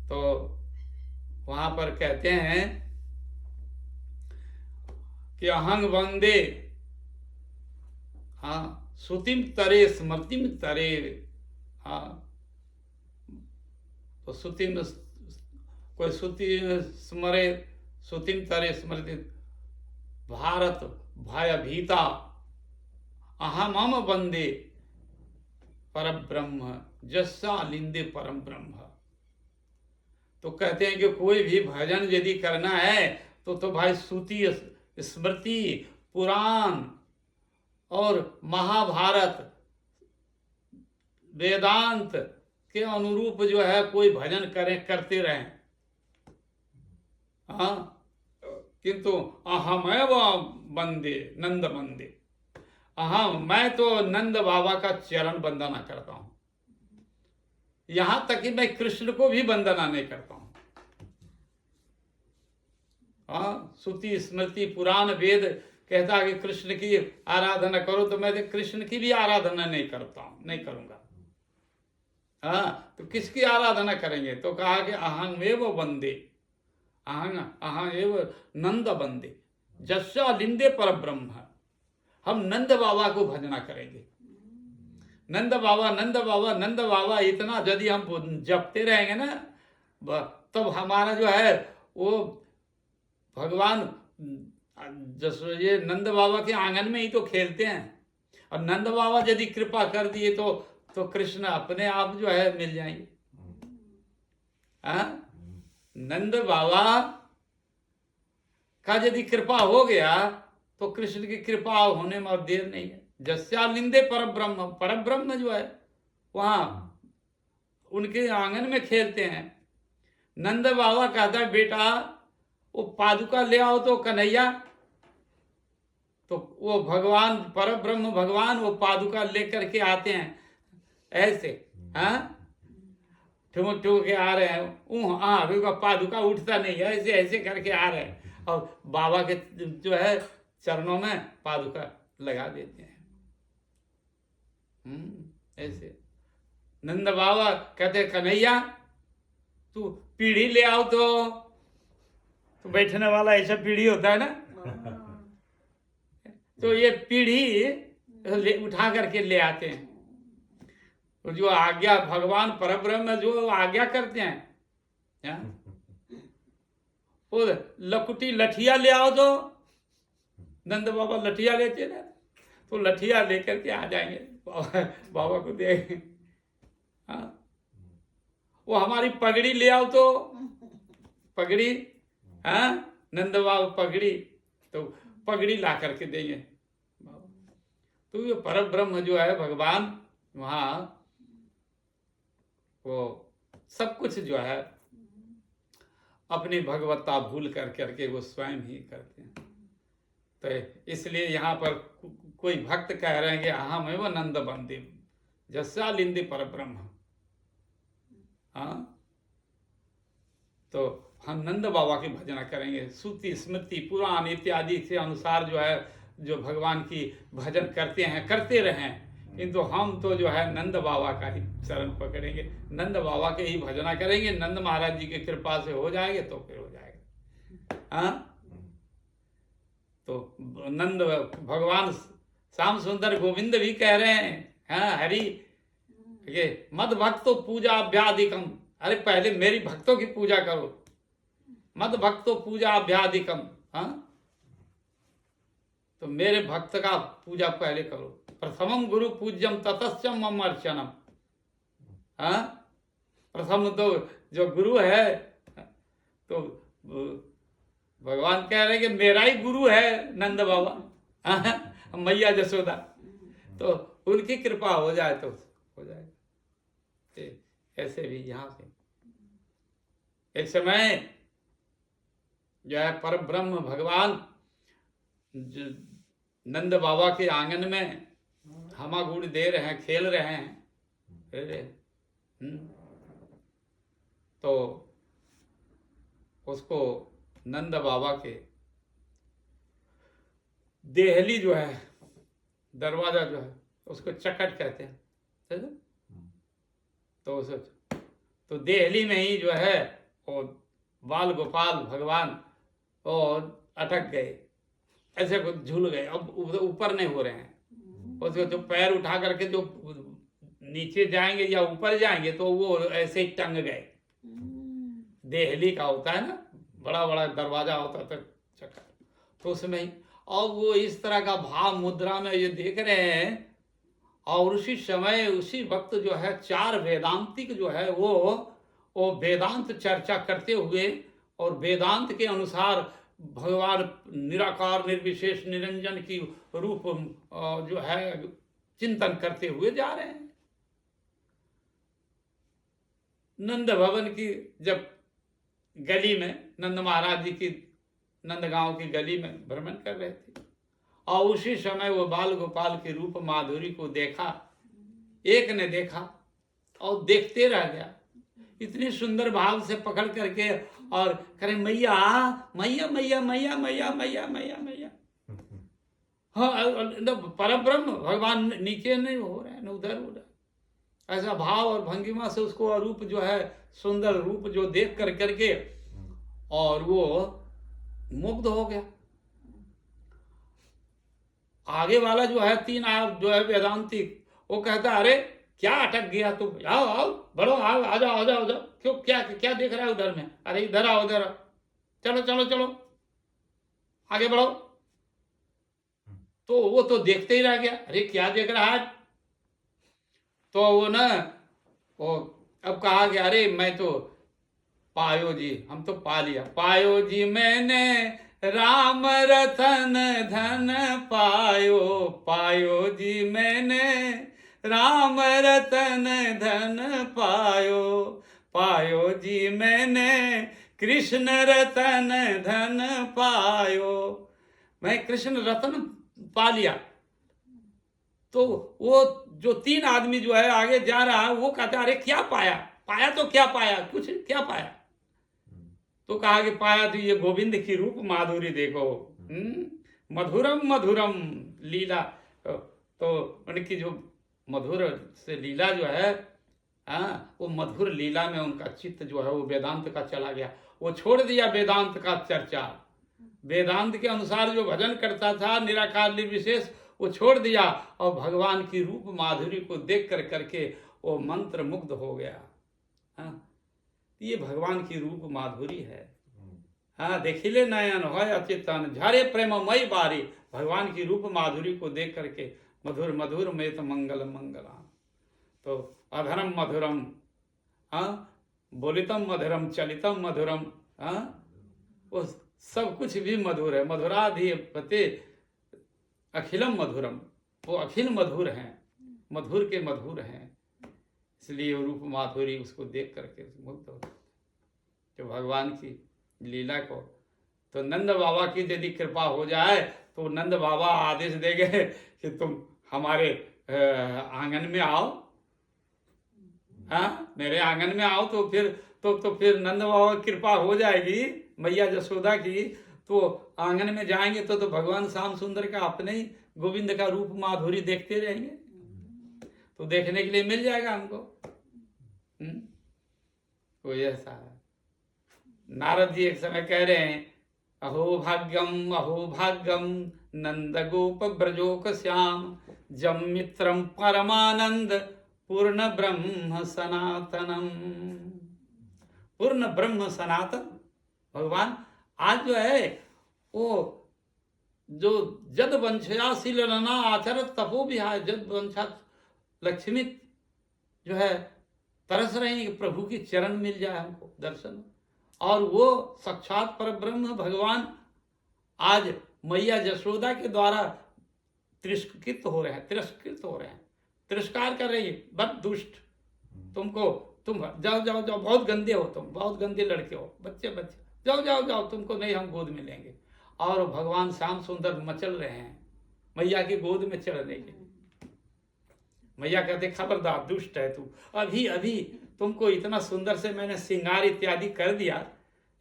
तो वहां पर कहते हैं कि अहंग वंदे, हाँ, श्रुतिम तरे स्मृतिम तरे। हाँ, तो श्रुतिम, कोई श्रुति स्मरे, श्रुतिम तरे स्मृति, भारत भयभीता अहमम वंदे परब्रह्म जस्सा लिंदे परम ब्रह्म। तो कहते हैं कि कोई भी भजन यदि करना है तो भाई श्रुति स्मृति पुराण और महाभारत वेदांत के अनुरूप जो है कोई भजन करें, करते रहें। हाँ, किंतु अहमेव वंदे नंद वंदे, अहम, मैं तो नंद बाबा का चरण वंदना करता हूं, यहां तक कि मैं कृष्ण को भी वंदना नहीं करता हूं। हाँ, श्रुति स्मृति पुराण वेद कहता है कि कृष्ण की आराधना करो, तो मैं कृष्ण की भी आराधना नहीं करता हूं, नहीं करूंगा। हाँ, तो किसकी आराधना करेंगे? तो कहा कि अहमेव वंदे, अहं एव नंद वंदे जस्सा लिंदे पर ब्रह्म। हम नंद बाबा को भजना करेंगे। नंद बाबा नंद बाबा नंद बाबा इतना यदि हम जपते रहेंगे ना, तब हमारा जो है वो भगवान जैसे ये नंद बाबा के आंगन में ही तो खेलते हैं, और नंद बाबा यदि कृपा कर दिए तो कृष्ण अपने आप जो है मिल जाएंगे। नंद बाबा का यदि कृपा हो गया तो कृष्ण की कृपा होने में अब देर नहीं है। जस्यालिंदे परब्रह्म, परब्रह्म जो है वहां उनके आंगन में खेलते हैं। नंद बाबा कहता है बेटा वो पादुका ले आओ तो कन्हैया, तो वो भगवान परब्रह्म भगवान वो पादुका लेकर के आते हैं ऐसे, ठुमक ठुमक के आ रहे हैं। अभी का पादुका उठता नहीं है, ऐसे ऐसे करके आ रहे हैं और बाबा के जो है चरणों में पादुका लगा देते हैं। ऐसे नंद बाबा कहते कन्हैया तू पीढ़ी ले आओ, तो बैठने वाला ऐसा पीढ़ी होता है ना, तो ये पीढ़ी उठा करके ले आते हैं। तो जो आज्ञा भगवान परब्रह्म जो आज्ञा करते हैं, वो लकुटी लठिया ले आओ, तो नंद बाबा लठिया लेते ना, तो लठिया लेकर के आ जाएंगे बाबा को देंगे। वो हमारी पगड़ी ले आओ, तो पगड़ी, नंद बाबा पगड़ी, तो पगड़ी ला करके देंगे। तो ये परब्रह्म जो है भगवान वहां वो सब कुछ जो है अपनी भगवत्ता भूल कर करके वो स्वयं ही करते हैं। तो इसलिए यहाँ पर कोई भक्त कह रहे हैं कि अहम एव नंद बंदे जस्यालिंदे परब्रह्म। तो हम नंद बाबा की भजना करेंगे। श्रुति स्मृति पुराण इत्यादि के अनुसार जो है जो भगवान की भजन करते हैं करते रहें, किंतु हम तो जो है नंद बाबा का ही शरण पकड़ेंगे, नंद बाबा के ही भजना करेंगे। नंद महाराज जी की कृपा से हो जाएंगे तो फिर हो जाएगा। तो नंद भगवान श्याम सुंदर गोविंद भी कह रहे हैं, हरि ये मद भक्तो पूजा अभ्याधिकम। अरे पहले मेरी भक्तों की पूजा करो, मद भक्तो पूजा अभ्याधिकम। तो मेरे भक्त का पूजा पहले करो। प्रथमम गुरु पूज्यम ततश्चम मम अर्चनम। प्रथम तो जो गुरु है, तो भगवान कह रहे हैं कि मेरा ही गुरु है नंद बाबा, मैया जसोदा, तो उनकी कृपा हो जाए तो हो जाएगा। ऐसे भी यहाँ से एक समय जो है पर ब्रह्म भगवान नंद बाबा के आंगन में हमागुड़ दे रहे हैं, खेल रहे हैं। तो उसको नंद बाबा के देहली जो है दरवाजा जो है उसको चकट कहते हैं। तो देहली में ही जो है वो बाल गोपाल भगवान और अटक गए, ऐसे कुछ झूल गए, अब ऊपर नहीं हो रहे हैं। उसको जो पैर उठा करके जो नीचे जाएंगे या ऊपर जाएंगे तो वो ऐसे ही टंग गए। देहली का होता है ना, बड़ा बड़ा दरवाजा होता था चक्कर, तो उसमें ही और वो इस तरह का भाव मुद्रा में ये देख रहे हैं। और उसी समय उसी वक्त जो है चार वेदांतिक जो है वो वेदांत चर्चा करते हुए और वेदांत के अनुसार भगवान निराकार निर्विशेष निरंजन की रूप जो है चिंतन करते हुए जा रहे हैं। नंद भवन की जब गली में नंद महाराज जी की नंदगांव की गली में भ्रमण कर रहे थे और उसी समय वो बाल गोपाल के रूप माधुरी को देखा। एक ने देखा और देखते रह गया, इतनी सुंदर भाव से पकड़ करके और करे मैया मैया मैया मैया मैया मैया मैया मैया। हाँ, परब्रह्म भगवान नीचे नहीं हो रहे हैं न उधर उधर, ऐसा भाव और भंगिमा से उसको रूप जो है सुंदर रूप जो देख कर करके और वो मुग्ध हो गया। आगे वाला जो है तीन आप जो है वेदांतिक वो कहता अरे क्या अटक गया तुम, आओ आओ बढ़ो, आओ आ जाओ, क्यों क्या क्या देख रहा है उधर में, अरे इधर आओ उधर, चलो चलो चलो। आगे बढ़ो। तो वो तो देखते ही रह गया, अरे क्या देख रहा है। तो वो ना, वो अब कहा कि अरे मैं तो पायो जी, हम तो पा लिया, पायो जी मैंने राम रतन धन पायो, पायो जी मैंने राम रतन धन पायो, पायो जी मैंने कृष्ण रतन धन पायो, मैं कृष्ण रतन पा लिया। तो वो जो तीन आदमी जो है आगे जा रहा है, वो कहता अरे क्या पाया, पाया तो क्या पाया, कुछ क्या पाया। तो कहा कि पाया तो ये गोविंद की रूप माधुरी देखो, मधुरम मधुरम लीला। तो उनकी जो मधुर से लीला जो है, वो मधुर लीला में उनका चित्त जो है वो वेदांत का चला गया। वो छोड़ दिया वेदांत का चर्चा, वेदांत के अनुसार जो भजन करता था निराकार निर्विशेष, वो छोड़ दिया और भगवान की रूप माधुरी को देख कर करके वो मंत्र मुग्ध हो गया। ये भगवान की रूप माधुरी है। हाँ, देखिले नयन होय अचेतन झरे प्रेममय बारी, भगवान की रूप माधुरी को देख करके मधुर मधुर में तो मंगल मंगला। तो अधरम मधुरम, बोलितम मधुरम चलितम मधुरम, वो सब कुछ भी मधुर है। मधुराधि पते अखिलम मधुरम, वो अखिल मधुर हैं, मधुर के मधुर हैं। इसलिए रूप माधुरी उसको देख करके मुग्ध हो, जो भगवान की लीला को। तो नंद बाबा की यदि कृपा हो जाए तो नंद बाबा आदेश देंगे कि तुम हमारे आंगन में आओ, मेरे आंगन में आओ। तो फिर नंद बाबा की कृपा हो जाएगी मैया जसोदा की, तो आंगन में जाएंगे तो भगवान श्याम सुंदर का अपने ही गोविंद का रूप माधुरी देखते रहेंगे, तो देखने के लिए मिल जाएगा हमको। तो ऐसा है। नारद जी एक समय कह रहे हैं, अहो भाग्यम नंद गोप ब्रजोक श्याम जम मित्रम परमानंद पूर्ण ब्रह्म सनातनम। पूर्ण ब्रह्म सनातन भगवान आज जो है वो जो जद वंशयाशील रना आचरत तपो विहाय, जद वंशा लक्ष्मी जो है तरस रहे हैं कि प्रभु की चरण मिल जाए हमको दर्शन। और वो साक्षात पर ब्रह्म भगवान आज मैया जसोदा के द्वारा तिरस्कृत हो रहे हैं, तिरस्कार कर रही है, बद दुष्ट, तुम जाओ जाओ जाओ, बहुत गंदे हो तुम, बहुत गंदे लड़के हो, बच्चे जाओ जाओ जाओ, तुमको नहीं हम गोद में लेंगे। और भगवान श्याम सुंदर मचल रहे हैं मैया की गोद में चढ़ने के लिए। मैया कहते खबरदार दुष्ट है तू, अभी अभी तुमको इतना सुंदर से मैंने श्रृंगार इत्यादि कर दिया,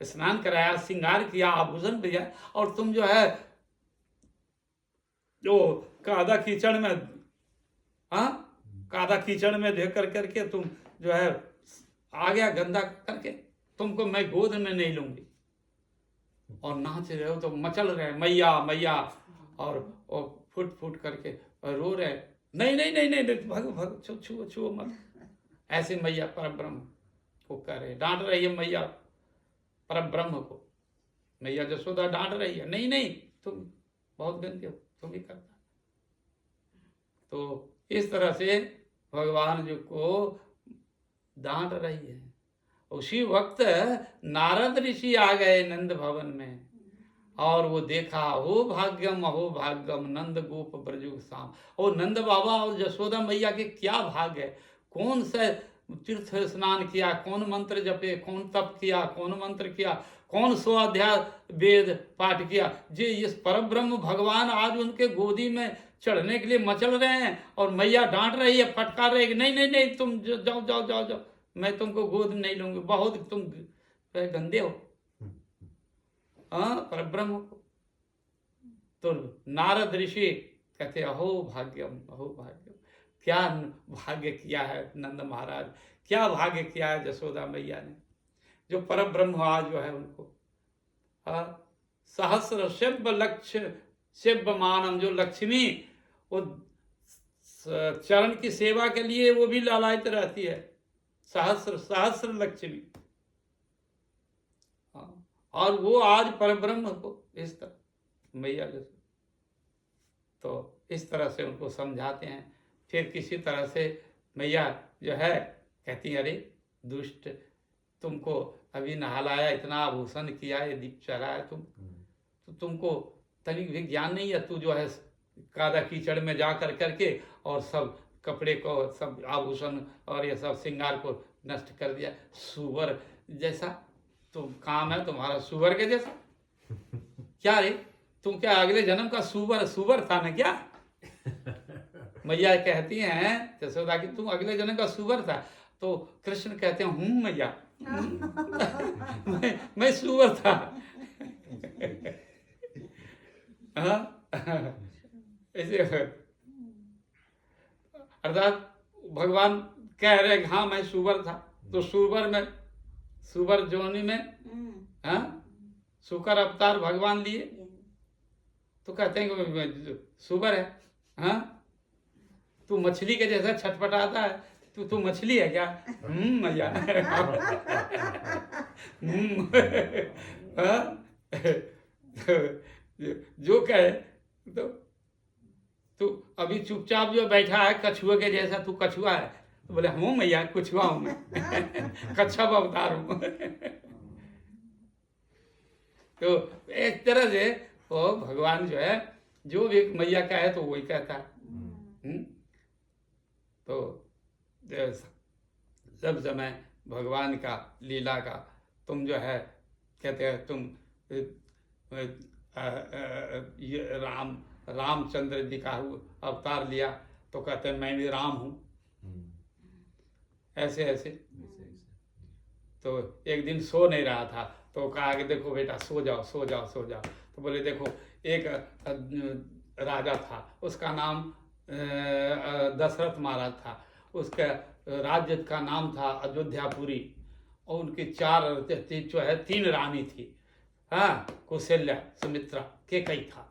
स्नान कराया, श्रृंगार किया, आभूषण दिया, और तुम जो है जो कादा कीचड़ में देख करके तुम जो है आ गया गंदा करके, तुमको मैं गोद में नहीं लूंगी। और नाच रहे हो तो मचल रहे मैया मैया, और फुट फुट करके रो रहे, नहीं नहीं नहीं नहीं, भग छुओ मत। ऐसे मैया पर ब्रह्म को कह रहे, डांट रही है मैया पर ब्रह्म को। मैया जसोदा डांट रही है, नहीं नहीं तुम बहुत गंदे हो, तुम ही करता। तो इस तरह से भगवान जी को डांट रही है। उसी वक्त नारद ऋषि आ गए नंद भवन में, और वो देखा, हो भाग्यम नंद गोप ब्रजो श्याम। और नंद बाबा और जसोदा मैया के क्या भाग्य है, कौन से तीर्थ स्नान किया, कौन मंत्र जपे, कौन तप किया, कौन मंत्र किया, कौन स्वाध्याय वेद पाठ किया, जे इस परब्रह्म भगवान आज उनके गोदी में चढ़ने के लिए मचल रहे हैं। और मैया डांट रही है, फटकार रही है, नहीं नहीं नहीं तुम जाओ जाओ जाओ जाओ, मैं तुमको गोद नहीं लूंगी, बहुत तुम गंदे हो परब्रह्म को। तो नारद ऋषि कहते अहो भाग्यम, क्या भाग्य किया है नंद महाराज, क्या भाग्य किया है जसोदा मैया ने, जो परब्रह्म आज जो है उनको सहस्र सेव्य लक्ष्य सेव्य मानम, जो लक्ष्मी वो चरण की सेवा के लिए वो भी लालायित रहती है, सहस्र लक्ष्मी। और वो आज परब्रह्म को इस तरह मैया जैसे। तो इस तरह से उनको समझाते हैं। फिर किसी तरह से मैया जो है कहती है, अरे दुष्ट, तुमको अभी नहलाया, इतना आभूषण किया, ये दीप चढ़ाया, तो तुमको तनिक भी ज्ञान नहीं है। तू जो है कादा कीचड़ में जा कर करके और सब कपड़े को, सब आभूषण और ये सब श्रृंगार को नष्ट कर दिया। सुअर जैसा तुम काम है तुम्हारा, सुअर के जैसा। क्या रे, तुम क्या अगले जन्म का सुअर था ना क्या? मैया कहती हैं यशोदा कि तुम अगले जन्म का सुअर था। तो कृष्ण कहते हैं, हूँ मैया, मैं सुअर था। ऐसे अर्थात भगवान कह रहे हाँ मैं सुअर था। तो सुअर जोनी में शुकर अवतार भगवान लिए। तो कहते हैं कि सुअर है। हाँ, तू मछली के जैसा छटपटाता है, तू मछली है क्या? मैया। जो कहे तो अभी चुपचाप जो बैठा है कछुए के जैसा, तू कछुआ है? तो बोले हूँ मैया, कछुआ हूँ मैं। कच्छप अवतार हूँ। तो एक तरह से वो भगवान जो है, जो भी मैया का है तो वही कहता है। तो सब समय भगवान का लीला का तुम जो है कहते हैं, तुम रामचंद्र जी का अवतार लिया तो कहते हैं मैं भी राम हूँ। ऐसे ऐसे। तो एक दिन सो नहीं रहा था तो कहा कि देखो बेटा सो जाओ सो जाओ सो जाओ। तो बोले देखो, एक राजा था, उसका नाम दशरथ महाराज था। उसका राज्य का नाम था अयोध्यापुरी और उनकी जो है 3 रानी थी। हाँ, कौशल्या, सुमित्रा, केकई था।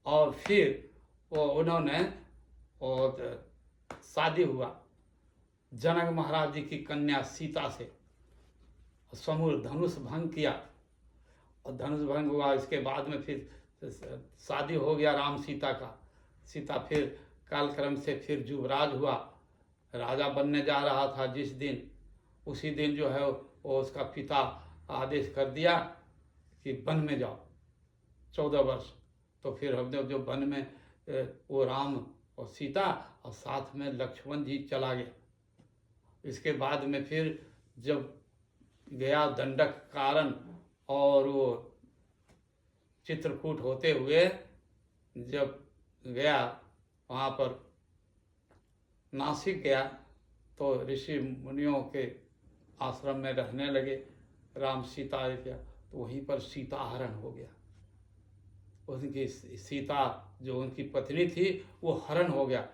और फिर वो उन्होंने शादी हुआ जनक महाराज जी की कन्या सीता से। समूल धनुष भंग किया और धनुष भंग हुआ। इसके बाद में फिर शादी हो गया राम सीता का। सीता फिर कालक्रम से फिर युवराज हुआ, राजा बनने जा रहा था जिस दिन, उसी दिन जो है वो उसका पिता आदेश कर दिया कि वन में जाओ 14 वर्ष। तो फिर हमने जो वन में वो राम और सीता और साथ में लक्ष्मण जी चला गया। इसके बाद में फिर जब गया दंडक कारण और वो चित्रकूट होते हुए जब गया वहाँ पर नासिक गया तो ऋषि मुनियों के आश्रम में रहने लगे। राम सीता गया तो वहीं पर सीता हरण हो गया। उनकी सीता जो उनकी पत्नी थी वो हरण हो गया।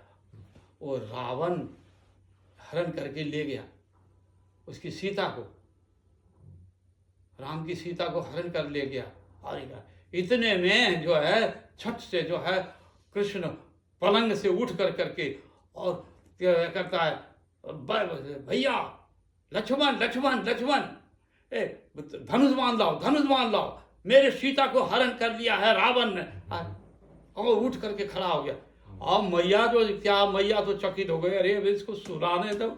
वो रावण हरण करके ले गया उसकी सीता को, राम की सीता को हरण कर ले गया। और इतने में जो है छठ से जो है कृष्ण पलंग से उठ कर करके और क्या करता है, भैया लक्ष्मण लक्ष्मण लक्ष्मण, धनुष बांध लाओ धनुष बांध लाओ, मेरे सीता को हरण कर लिया है रावण ने। और उठ करके खड़ा हो गया। अब मैया तो चकित हो गए, अरे इसको सुलाने दो।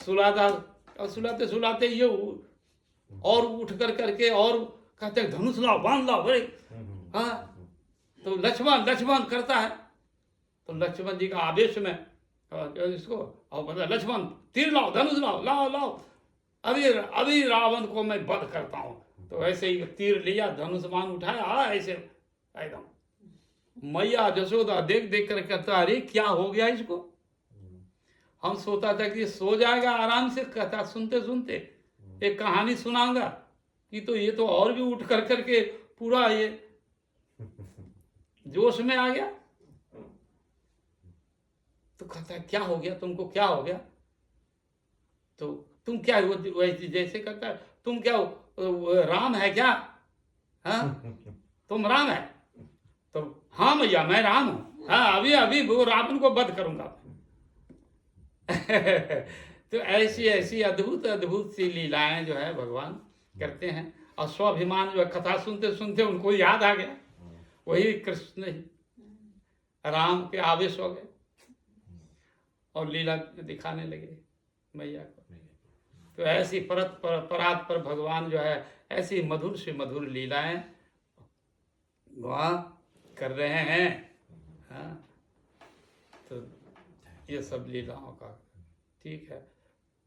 सुलाता और सुलाते सुलाते ये और उठ कर करके और कहते धनुष लाओ बांध लाओ भाई। हाँ, तो लक्ष्मण लक्ष्मण करता है। तो लक्ष्मण जी का आदेश में इसको और बता, लक्ष्मण तीर लाओ धनुष लाओ लाओ लाओ, अभी रावण को मैं वध करता हूँ। तो ऐसे ही तीर लिया, धनुष बाण उठाया, ऐसे एकदम। मैया जशोदा देख देख कर कहता, अरे क्या हो गया इसको। हम सोता था कि सो जाएगा आराम से, कहता सुनते सुनते एक कहानी सुनाऊंगा कि तो ये तो और भी उठ कर करके पूरा ये जोश में आ गया। तो कहता है क्या हो गया तुमको, क्या हो गया। तो तुम क्या वैसे जैसे करता है, तुम क्या राम है क्या? हाँ, तुम राम है? तो हाँ मैया मैं राम हूं। हाँ, अभी वो रावण को वध करूंगा। तो ऐसी ऐसी अद्भुत अद्भुत सी लीलाएं जो है भगवान करते हैं। और स्वाभिमान जो है कथा सुनते सुनते उनको याद आ गया। वही कृष्ण ही राम के आवेश हो गए और लीला दिखाने लगे मैया को। तो ऐसी परात पर भगवान जो है ऐसी मधुर से मधुर लीलाएं वहाँ कर रहे हैं। हाँ, तो ये सब लीलाओं का ठीक है,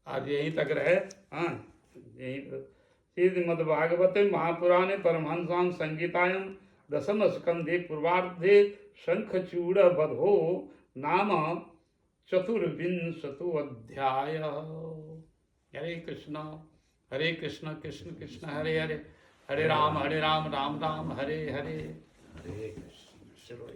आज यहीं तक रहे। हाँ, यहीं पर श्रीमद्भागवते महापुराणे परमहंसां संगीतायां दशम स्कंधे पूर्वार्धे शंखचूड़ बधो नाम चतुर्विंशतो अध्याय। हरे कृष्ण कृष्ण कृष्ण हरे हरे, हरे राम राम राम हरे हरे।
Hare Krishna.
चलो।